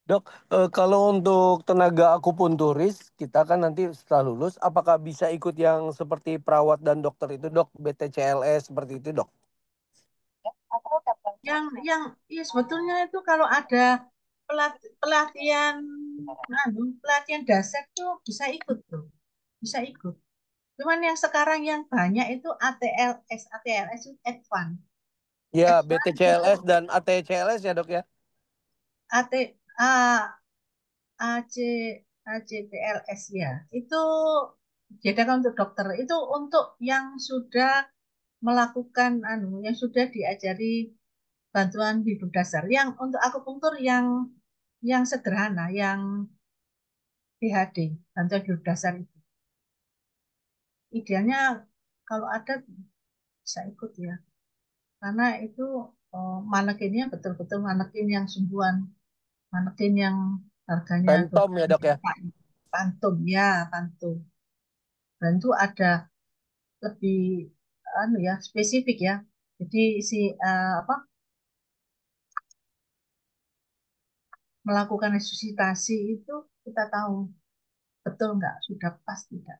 Dok, kalau untuk tenaga akupunturis, kita kan nanti setelah lulus, apakah bisa ikut yang seperti perawat dan dokter itu dok, BTCLS seperti itu dok? Yang ya sebetulnya itu kalau ada pelatihan, pelatihan dasar tuh bisa ikut tuh, bisa ikut. Cuman yang sekarang yang banyak itu ATLS, ATLS itu advance, Ya, advance itu BTCLS dan ATCLS ya dok ya? AT, A, AC, ACTLS ya. Itu beda kan untuk dokter. Itu untuk yang sudah melakukan yang sudah diajari bantuan hidup dasar. Yang untuk akupunktur yang sederhana, yang BHD, bantuan hidup dasar itu. Idealnya kalau ada bisa ikut ya. Karena itu manekinnya betul-betul manekin yang sungguhan, manekin yang harganya Phantom ya dok ya? pantum ya, pantum. Dan itu ada lebih ya spesifik ya. Jadi si apa melakukan resusitasi itu kita tahu betul nggak sudah pas tidak.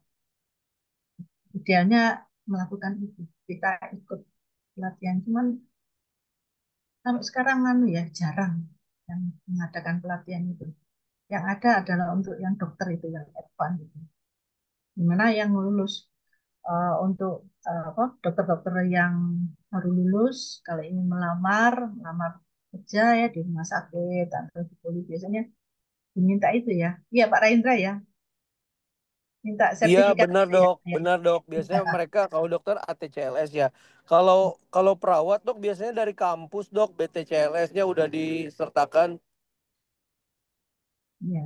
Idealnya melakukan itu kita ikut pelatihan, cuman sampai sekarang ya jarang yang mengadakan pelatihan itu. Yang ada adalah untuk yang dokter itu yang advance itu. Dimana yang lulus untuk apa dokter-dokter yang baru lulus kalau ingin melamar kerja ya di rumah sakit atau di poli biasanya diminta itu ya. Iya Pak Raindra ya. minta Iya sertifikat benar apa ya? dok, Ya. benar dok. Biasanya mereka kalau dokter ATCLS ya. Kalau kalau perawat dok biasanya dari kampus dok, BTCLS-nya udah disertakan. Ya,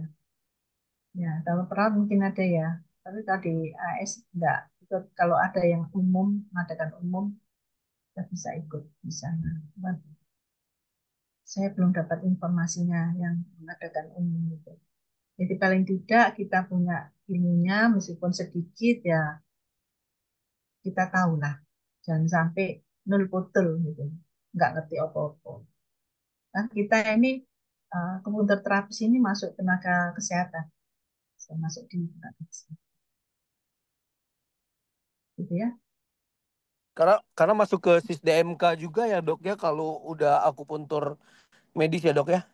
ya, kalau perawat mungkin ada ya. Tapi tadi AS enggak. Itu kalau ada yang umum, mengadakan umum, kita bisa ikut di sana. Cuman saya belum dapat informasinya yang mengadakan umum itu. Jadi paling tidak kita punya ilmunya, meskipun sedikit ya kita tahu lah. Jangan sampai nol putul gitu. Nggak ngerti apa-apa. Kan kita ini komputer terapis ini masuk tenaga kesehatan. Saya masuk di tenaga kesehatan. Gitu ya. Karena masuk ke SISDMK juga ya dok ya kalau udah akupuntur medis ya dok ya.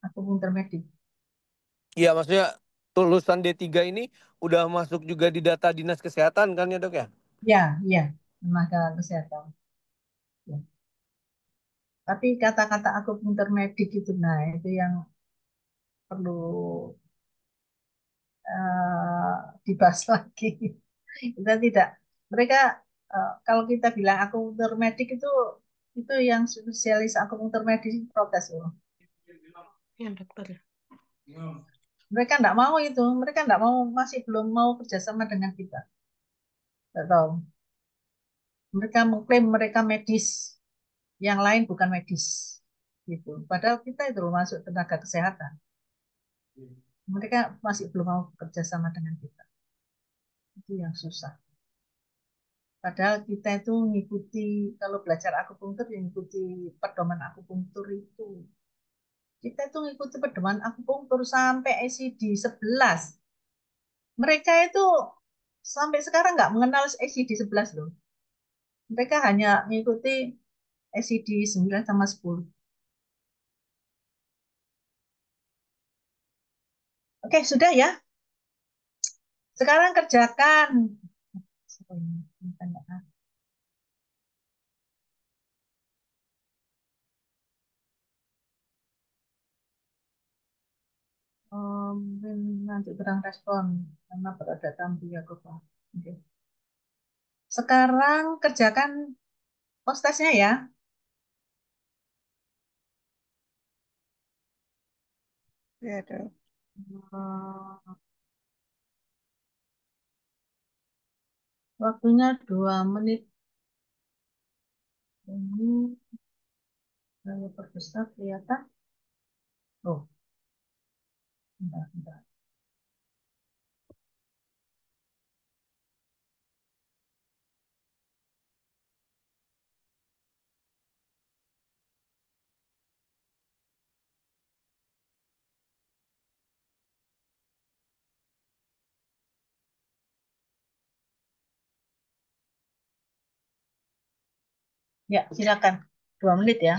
Aku intermedik. Iya maksudnya lulusan D3 ini udah masuk juga di data dinas kesehatan kan ya dok ya. Ya, ya, tenaga kesehatan. Ya. Tapi kata-kata aku intermedik itu, nah itu yang perlu dibahas lagi. Kita tidak, mereka kalau kita bilang akupunktur medik itu yang spesialis akupunktur medik protes loh. Ya, dokter. Mereka enggak mau itu, mereka enggak mau, masih belum mau kerjasama dengan kita. Enggak tahu. Mereka mengklaim mereka medis, yang lain bukan medis. Gitu. Padahal kita itu loh masuk tenaga kesehatan. Mereka masih belum mau kerjasama dengan kita. Itu yang susah. Padahal kita itu mengikuti, kalau belajar akupunktur, yang mengikuti pedoman akupunktur itu. Kita itu mengikuti pedoman akupunktur sampai SCD 11. Mereka itu sampai sekarang nggak mengenal SCD 11 loh. Mereka hanya mengikuti SCD 9 sama 10. Oke, sudah ya. Sekarang kerjakan. Nanti kurang respon karena berada tamu ya, Pak. Oke. Sekarang kerjakan postasnya ya. Ya, dok. Eh, Waktunya 2 menit. Ini kalau perbesar kelihatan. Oh, bentar, bentar. Ya, silakan. 2 menit ya.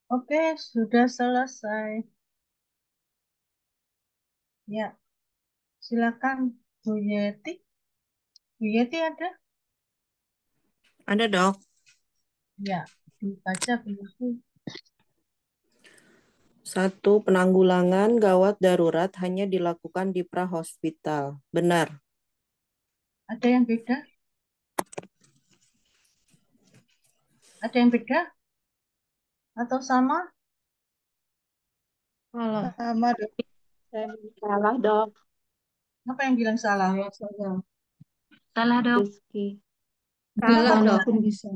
Oke, sudah selesai. Ya, silakan Bu Yeti. Bu Yeti ada? Ada, Dok. Ya, dibaca Bu Yeti. 1. Penanggulangan gawat darurat hanya dilakukan di prahospital. Benar. Ada yang beda? Ada yang beda? Atau sama? Salah. Sama, Dok. Salah, Dok. Apa yang bilang salah? Saya salah. Salah, Dok. Rizky. Kenapa Salah, kok Dok. salah? Bisa.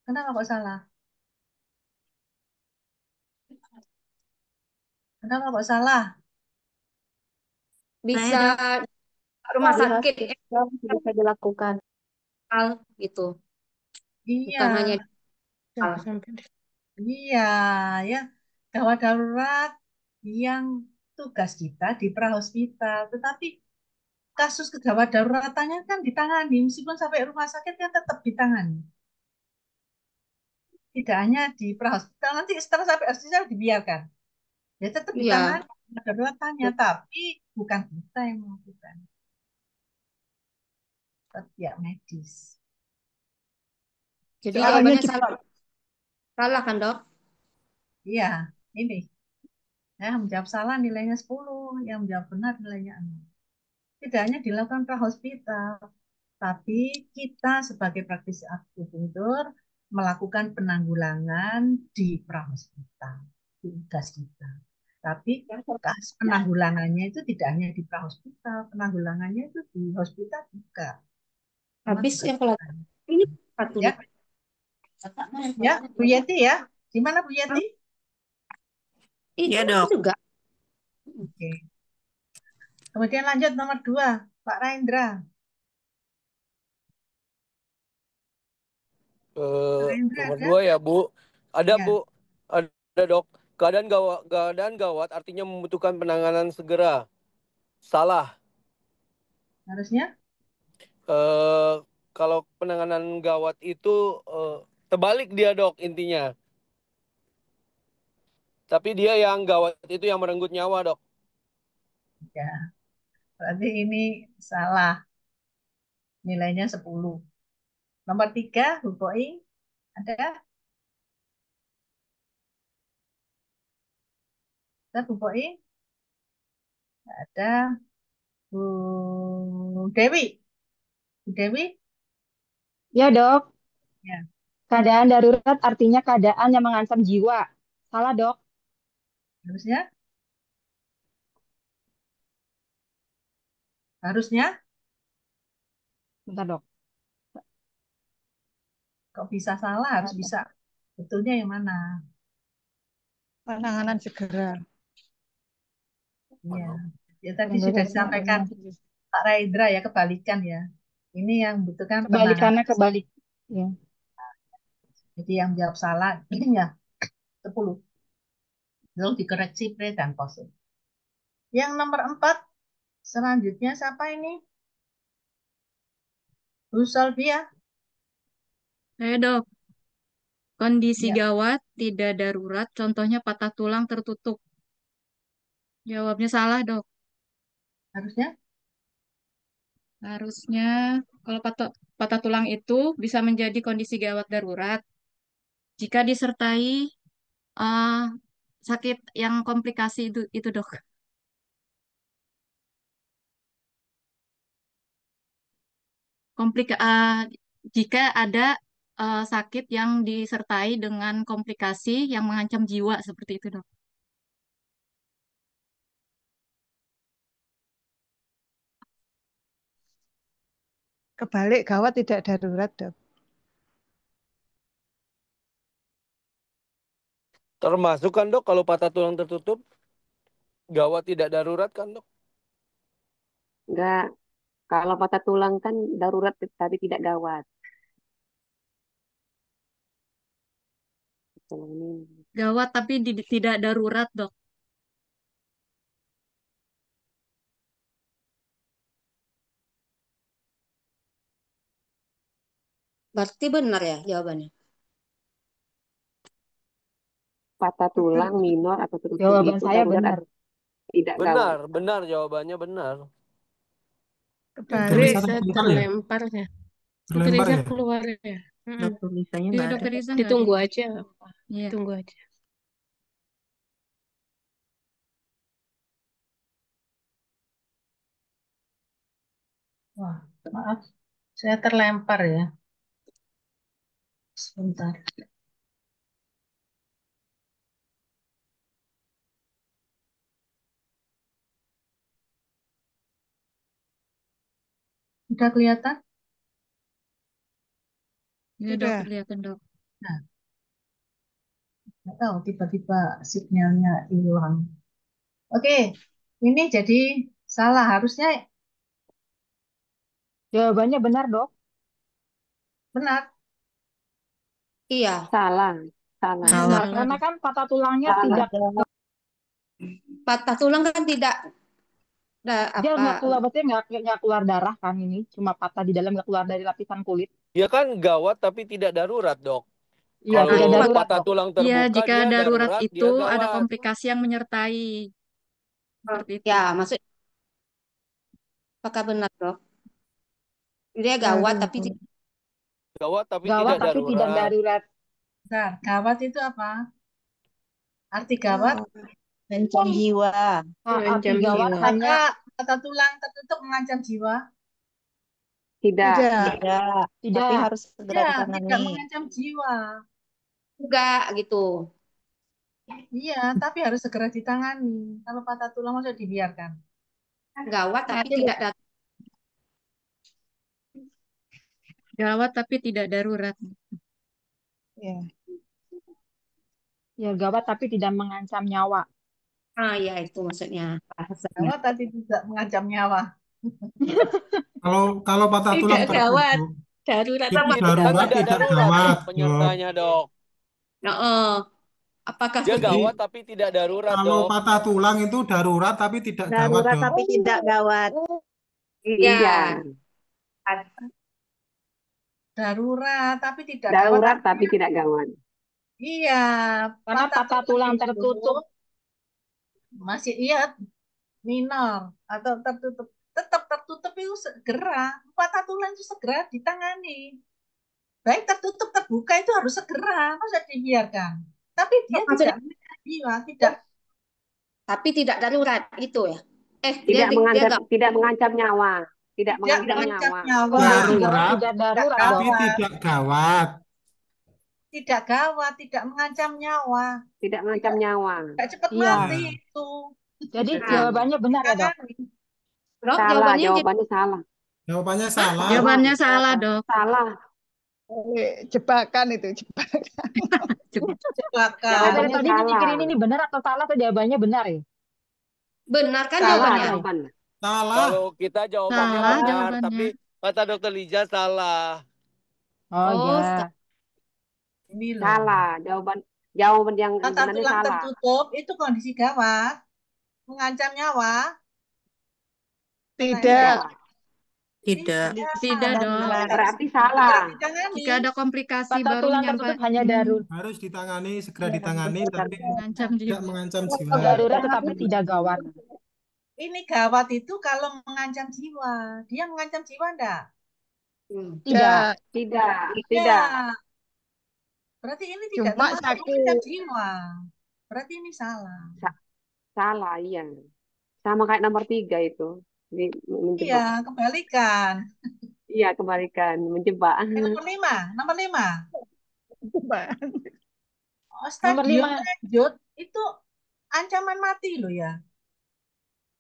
Kenapa kok salah? Kenapa kok salah? Saya, Bisa Dok. rumah Di sakit hospital bisa dilakukan. hal gitu. Iya, Bukan hanya hal. Jangan sampai di- iya, ya. Gawat darurat yang tugas kita di prahospital. Tetapi kasus kegawat daruratannya kan ditangani, meskipun sampai rumah sakit kan tetap ditangani. Tidak hanya di prahospital, nanti setelah sampai hospital dibiarkan. Ya tetap Iya. ditangani daruratannya, tapi bukan kita yang melakukan, tapi pihak medis. Jadi Soalnya jawabannya juga, salah. Salah kan, Dok? iya, ini. Yang menjawab salah nilainya 10, yang menjawab benar nilainya 6. Tidak hanya dilakukan prahospital, tapi kita sebagai praktisi akupuntur melakukan penanggulangan di prahospital. Itu tugas kita. Tapi penanggulangannya itu tidak hanya di prahospital, penanggulangannya itu di hospital juga. Semua Habis tugas yang kelas kita. ini satu Ya, nih. Kakak mau yang ya, kelasnya Bu berapa? Yeti ya. Di mana Bu Yeti? Itu Iya, Dok. juga. Oke. Kemudian lanjut nomor 2, Pak Raindra. Pak Raindra Nomor ada? 2 ya, Bu. Ada, Ya, Bu. Ada, Dok. Keadaan gawat artinya membutuhkan penanganan segera. Salah. harusnya. eh Kalau penanganan gawat itu terbalik dia, Dok, intinya. Tapi dia yang gawat itu yang merenggut nyawa, Dok. Ya, berarti ini salah. Nilainya 10. Nomor 3, Bu Boing. Ada? Ada Bu Boing? Ada. Bu Dewi. Bu Dewi? Ya, Dok. Ya, Keadaan darurat artinya keadaan yang mengancam jiwa. Salah, Dok. harusnya. Harusnya. Bentar, Dok. Kok bisa salah? Harus bisa. Betulnya yang mana? Penanganan segera. Iya. Ya tadi sudah Darurat disampaikan Pak Raindra ya, kebalikan ya. Ini yang membutuhkan penanganan. kebalikannya kebalik. Ya. Jadi yang jawab salah ini ya 10. Lalu dikoreksi pre dan post. Yang nomor 4, selanjutnya siapa ini? Bu Solvia. Saya, Dok. Kondisi Ya, gawat, tidak darurat, contohnya patah tulang tertutup. Jawabnya salah, Dok. harusnya. Harusnya kalau patah tulang itu bisa menjadi kondisi gawat darurat jika disertai eh, sakit yang komplikasi itu, Dok. Komplika jika ada sakit yang disertai dengan komplikasi yang mengancam jiwa seperti itu, Dok. Kebalik gawat tidak darurat, Dok. Termasuk kan, Dok, kalau patah tulang tertutup, gawat tidak darurat kan, Dok? Enggak, kalau patah tulang kan darurat tapi tidak gawat. Kalau ini Gawat tapi tidak darurat, Dok. Berarti benar ya jawabannya. patah tulang, minor atau tertutup Jawaban itu saya darurat benar. atau tidak gawat. Benar jawabannya benar. Kebalik, Terisa saya terlempar ya? terlempar ya. Dokter Terlempar Lisa ya? keluar ya. Mm-mm. Dokter Lisanya Iya, nggak ada. dokter Lisa nggak ada. Ditunggu aja. Iya. Tunggu aja. Wah, maaf, saya terlempar ya. Sebentar. Udah kelihatan? Iya, dok, Sudah. kelihatan, dok. Nah, nggak tahu tiba-tiba sinyalnya hilang. Oke, ini jadi salah. Harusnya Jawabannya benar, Dok. benar. Iya, Salah, salah. Iya, Benar, salah, karena dok. kan patah tulangnya Salah. tidak, patah tulang kan tidak dia apa. nggak keluar, berarti nggak keluar darah kan ini, cuma patah di dalam nggak keluar dari lapisan kulit. Dia kan gawat tapi tidak darurat, Dok. Iya, Kalau tidak Oh, darurat, patah Dok. tulang Iya, terbuka jika dia darurat darurat, itu dia ada gawat. komplikasi yang menyertai. Seperti itu. ya, maksud apakah benar, Dok? Dia gawat tapi Gawat tapi Gawat tidak tapi tidak darurat. darurat. Bentar, gawat itu apa? Arti gawat? Mengancam jiwa. Arti Mengancam gawat jiwa. hanya Maka patah tulang tertutup mengancam jiwa? Tidak. Tidak. Tapi tidak. harus segera Ya, tidak ditangani. mengancam jiwa. enggak gitu. Iya, tapi harus segera ditangani. Kalau patah tulang masa dibiarkan? Gawat tapi Nanti tidak darurat. Gawat tapi tidak darurat. ya, ya gawat tapi tidak mengancam nyawa. Ah, ya itu maksudnya bahasanya. Gawat tapi tidak mengancam nyawa. Kalau patah tulang Tidak gawat. tertutup, Darurat. itu Sama. Itu kan darurat tidak tidak darurat, gawat, Dok, Dok. penyertanya, Dok. Apakah Dia begitu? Jadi gawat tapi tidak darurat, kalau Dok. patah tulang itu darurat tapi tidak gawat, Darurat Dok. tapi tidak gawat. Iya. Ya, Darurat tapi tidak gawat. Darurat tapi tidak gawat. Iya, Karena patah tulang tertutup masih iya minor atau tertutup, tetap tertutup itu segera, patah tulang itu segera ditangani. Baik tertutup terbuka itu harus segera, masa dibiarkan. Tapi dia maksudnya- tidak mengancam jiwa, tidak. tapi tidak darurat itu ya. Tidak dia gawat. tidak mengancam nyawa. Tidak Tidak mengancam mengancam nyawa. nyawa. Darurat tidak darurat, tapi Dok. tidak gawat. Tidak gawat, tidak mengancam nyawa, Tidak mengancam nyawa. tidak cepat Iya. mati itu. Jadi Nah. jawabannya benar ya, Dok? Ditangani. Dok, Salah, jawabannya jawabannya salah. Jawabannya salah. Jawabannya salah, dok. Salah. Jebakan itu, jebakan. Jebakan. Saya dari Jawabannya tadi salah. mikirin ini benar atau salah, atau jawabannya benar ya? benar kan Salah jawabannya? Jawabannya. Salah. Kalau kita jawabannya Salah benar, jawabannya. tapi kata Dokter Liza salah. Oh, Oh, ya. Ini loh. Salah. Jawaban yang Patah sebenarnya tulang salah. tertutup itu kondisi gawat, mengancam nyawa. Tidak. Tidak. Tidak, dok. Berarti salah. Jika ada komplikasi Patah baru tulang nyampe tertutup hanya darurat. Harus ditangani, segera ditangani, tapi mengancam tidak jiwa. mengancam jiwa. Darurat tetapi tidak gawat. Ini gawat itu kalau mengancam jiwa. Dia mengancam jiwa enggak? Tidak. Tidak. Tidak. Ya. Berarti ini tidak Cuma termasuk sakit. mengancam jiwa. Berarti ini salah. Salah, iya. Sama kayak nomor 3 itu. Menjebak. Iya, kebalikan. Iya, kebalikan. Menjebak. Nomor 5, nomor 5. Oh, Nomor stadium 5. lanjut itu ancaman mati loh ya.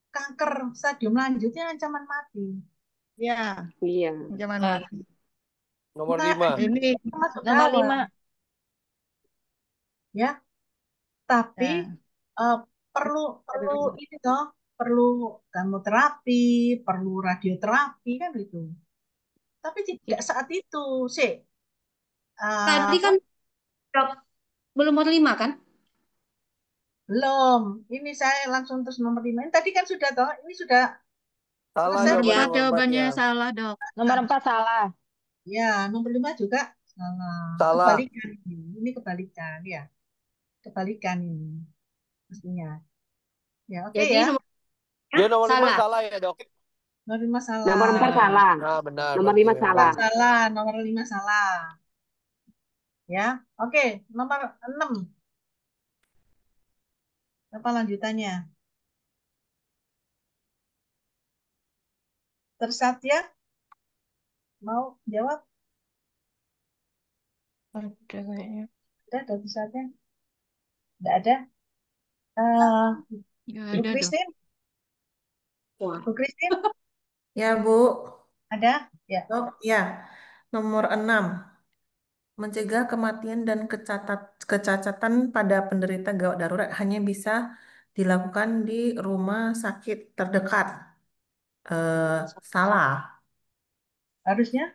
Kanker stadium lanjutnya ancaman mati. Ya, Iya. zaman mati. Nomor Nah, 5. Ini termasuk Nomor gawat. 5. Ya. Tapi ya. perlu ini toh, perlu kemoterapi, perlu radioterapi kan gitu. Tapi tidak saat itu sih. Tadi kan Dok, belum nomor 5 kan? Belum. Ini saya langsung terus nomor 5. Ini tadi kan sudah toh, ini sudah Salah selesai. jawaban Ya, nomor jawabannya 4-nya. salah, dok. Nomor 4 salah. Ya, nomor 5 juga salah. Salah. Kebalikan. Ini kebalikan ya. kebalikan ini mestinya. Ya, oke Jadi ya. Dia nomor 5 salah. salah ya, Dok? Nomor 5 Nomor 4 salah. salah. Nah, benar Nomor berarti 5 memang. salah. Salah, nomor 5 salah. Ya, oke. Nomor 6. Apa lanjutannya? Tersatya mau jawab? Ada kayaknya. Ada Tersatya? Nggak ada. Eh, Ya Bu ada dong. Christine? Wah. Bu Christine? Ya, Bu. Ada? Ya. Dok, ya. Nomor 6. Mencegah kematian dan kecacatan pada penderita gawat darurat hanya bisa dilakukan di rumah sakit terdekat. Salah. Harusnya?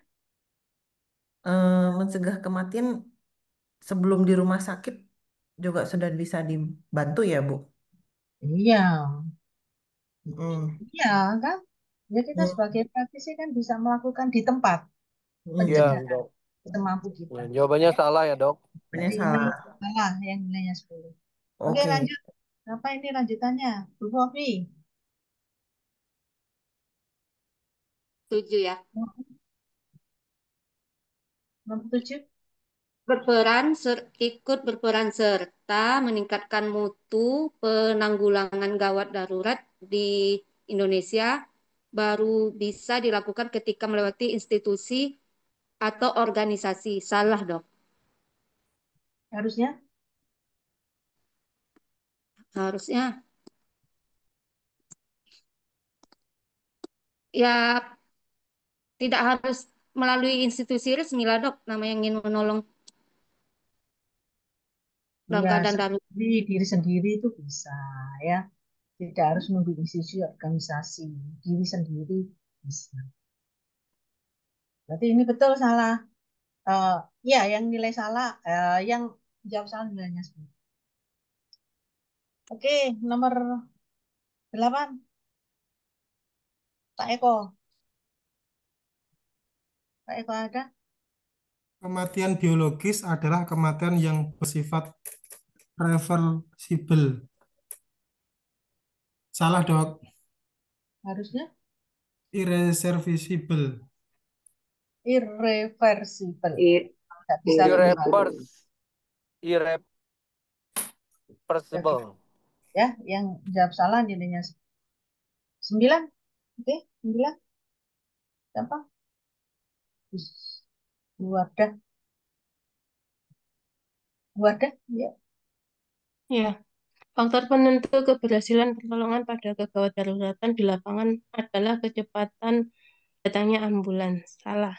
Mencegah kematian sebelum di rumah sakit juga sudah bisa dibantu ya, Bu. Iya. Mm. Iya, kan? Ya kita Mm. sebagai praktisi kan bisa melakukan di tempat Mm. Iya, pencegahan Dok. semampu Ya, kita. jawabannya Ya, salah ya, Dok. Benar jadi ini salah. salah yang nilainya 10. Oke, Oke. lanjut. Apa ini lanjutannya? Bu Fofi. Setuju ya. Nomor 7. Ikut berperan serta meningkatkan mutu penanggulangan gawat darurat di Indonesia baru bisa dilakukan ketika melewati institusi atau organisasi. Salah, Dok. Harusnya? Harusnya ya tidak harus melalui institusi resmi lah, Dok, nama yang ingin menolong dalam Ya, keadaan darurat. sendiri, diri sendiri itu bisa ya. Tidak harus nunggu institusi organisasi. Diri sendiri bisa. Berarti ini betul salah. Eh, ya, yang nilai salah, yang jawab salah nilainya 10. Oke, nomor 8. Pak Eko. Pak Eko ada? Kematian biologis adalah kematian yang bersifat reversibel. Salah, Dok. Harusnya Irreversible. irreversible. I- Tidak bisa Irreversible. kembali. Irreversible. Ya, yang jawab salah nilainya 9. Oke, 9. Gampang. Wadah. Wadah, ya. Ya, faktor penentu keberhasilan pertolongan pada kegawat daruratan di lapangan adalah kecepatan datangnya ambulans. Salah.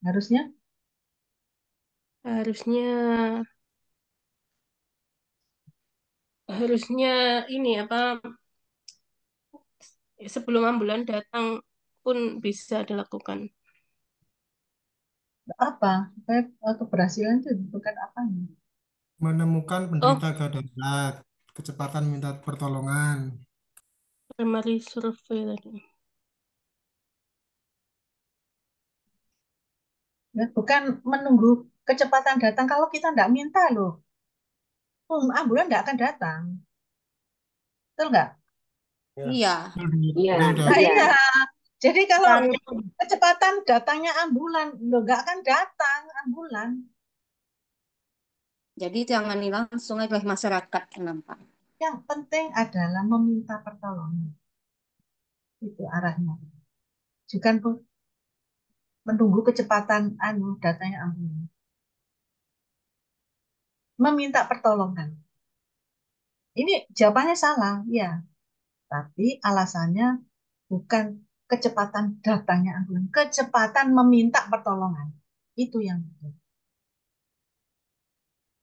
Harusnya Harusnya harusnya ini apa sebelum ambulans datang pun bisa dilakukan. apa? Keberhasilan itu bukan apanya? Menemukan Oh, penderita gawat darurat. Kecepatan minta pertolongan. primary survey tadi. Ya, bukan menunggu kecepatan datang kalau kita tidak minta loh. Ambulan tidak akan datang. Betul nggak? Ya. Iya. Iya, Betul, Dok. Nah, iya. iya. Jadi kalau Cari kecepatan datangnya ambulan, lo nggak akan datang ambulan. Jadi jangan langsung oleh masyarakat kenapa? Yang penting adalah meminta pertolongan. Itu arahnya. Bukan menunggu kecepatan datangnya ambulan. Meminta pertolongan. Ini jawabannya salah, ya. Tapi alasannya bukan kecepatan datangnya ambulan, kecepatan meminta pertolongan. Itu yang betul.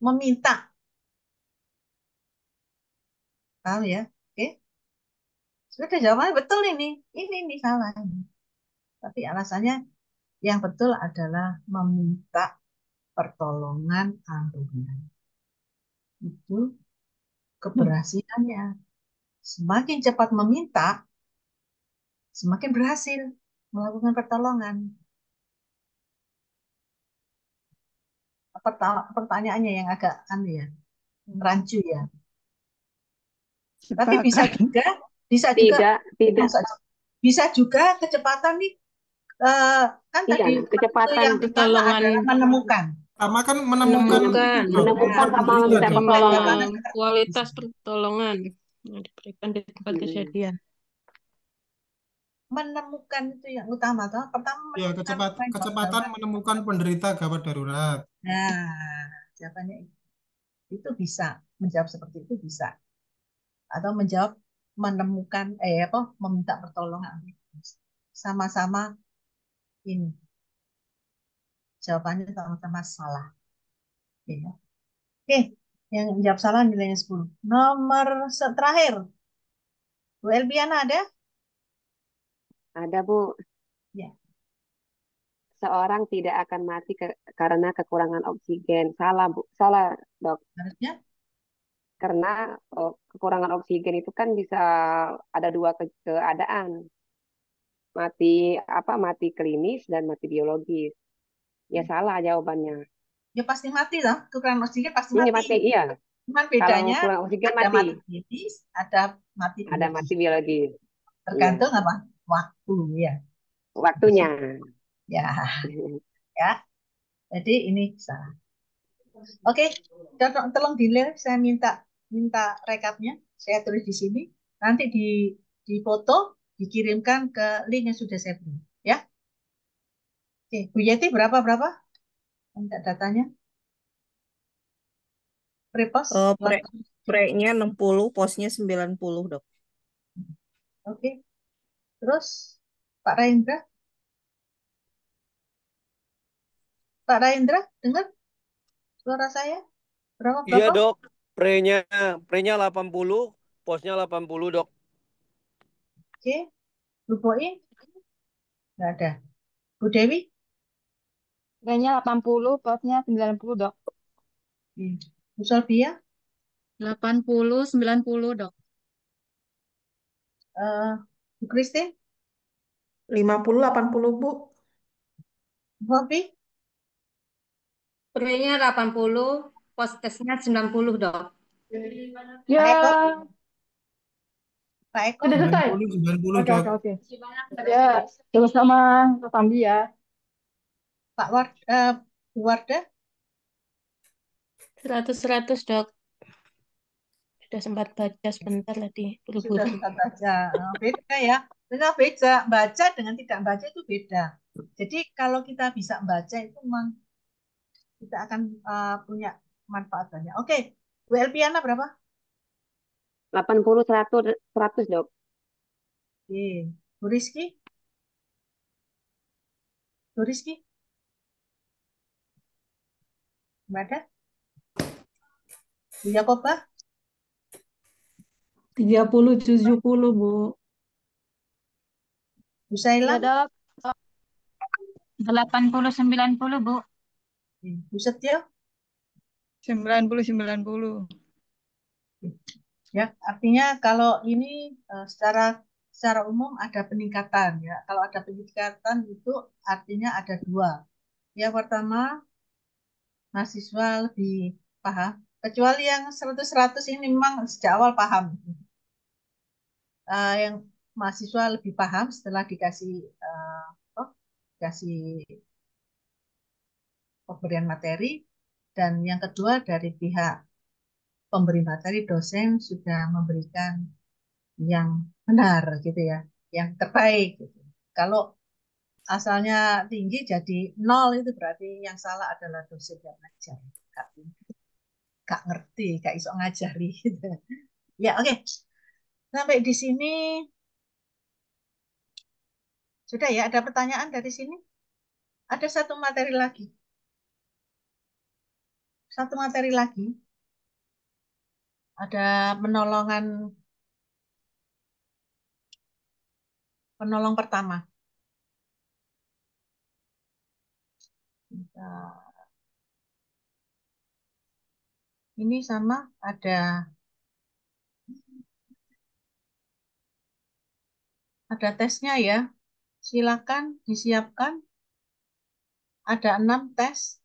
Meminta. Paham ya? Oke. Sudah jawabannya betul ini. Ini salah. Tapi alasannya yang betul adalah meminta pertolongan ambulan. Itu keberhasilannya. Semakin cepat meminta, semakin berhasil melakukan pertolongan. Pertanyaannya yang agak aneh ya. rancu ya. Tapi bisa Jebakan. juga, Tidak, tidak. bisa juga kecepatan nih. Kan Iya, tadi kecepatan yang pertama Pertolongan adalah menemukan. Pertama kan menemukan menemukan, itu, Dok, menemukan umur sama penderita, meminta Dok. pertolongan. kualitas pertolongan yang diberikan di tempat Mm-mm. kejadian. Menemukan itu yang utama toh. Pertama Ya, menemukan apa yang kecepatan darurat. menemukan penderita gawat darurat. Nah, jawabannya itu bisa menjawab seperti itu bisa, atau menjawab menemukan apa meminta pertolongan. Sama-sama ini jawabannya sama-sama salah. Ya. Oke, yang jawab salah nilainya 10. Nomor terakhir, Bu Elbiana ada? Ada, Bu. Ya, Seorang tidak akan mati karena kekurangan oksigen. Salah, Bu. Salah, Dok. harusnya Karena kekurangan oksigen itu kan bisa ada dua keadaan. Mati mati klinis dan mati biologis. Ya salah jawabannya. ya pasti mati lah. Kekurangan oksigen pasti Ini mati. mati, iya. Cuman Kalau bedanya kurang oksigen ada mati. mati klinis, ada mati Ada biologis. mati biologis. Iya. Tergantung apa? Waktu ya. Waktunya. Ya, ya. Jadi ini salah. Oke, tolong dilihat. Saya minta rekapnya. Saya tulis di sini. Nanti di foto dikirimkan ke link yang sudah saya beri. Ya. Oke, Bu Yeti berapa? Minta datanya. Prepos. Pre-nya 60, posnya 90, Dok. Oke. Terus Pak Raindra. Pak Raindra, dengar suara saya? Iya Berapa? dok, prenya 80, posnya 80 dok. Oke. Bu Boim? Nggak ada. Bu Dewi? Kayaknya 80, posnya 90, Dok. Bu Sofia? 80, 90, Dok. Bu Christine? 50, 80, Bu. Bu Hobi? Pre-nya 80, post-testnya 90, Dok. Ya, Pak Eko? Pak Eko? sudah selesai. 90, Oke, Dok. oke, oke. Ya, sama-sama Pak Tambi ya. Pak Bu Wardah? 100, Dok. Sudah sempat baca sebentar tadi, Sudah buru-buru. sempat baca. Beda ya. Dengan beda. Baca dengan tidak baca itu beda. Jadi kalau kita bisa baca itu memang kita akan punya manfaat banyak. Oke. Bu Elpiana berapa? 80, 100, Dok. Oke. Bu Rizky? Bu Rizky? Nggak ada? Bu Yakoba? 30, 70, Bu. Bu Ya, Sailang? Dok. 80, 90, Bu. Bu Setio? 90, 90. Ya, artinya kalau ini secara umum ada peningkatan ya. Kalau ada peningkatan itu artinya ada dua. Yang pertama, mahasiswa lebih paham. Kecuali yang 100-100 ini memang sejak awal paham. Yang mahasiswa lebih paham setelah dikasih pemberian materi. Dan yang kedua dari pihak pemberi materi, dosen sudah memberikan yang benar gitu ya, yang terbaik gitu. Kalau asalnya tinggi jadi 0 itu berarti yang salah adalah dosen yang ngajar. Gak ngerti, gak iso ngajari gitu. Ya, oke. Sampai di sini sudah ya, ada pertanyaan dari sini? Ada satu materi lagi. Satu materi lagi. Ada penolong pertama. Ini sama ada tesnya ya. Silakan disiapkan. Ada 6 tes.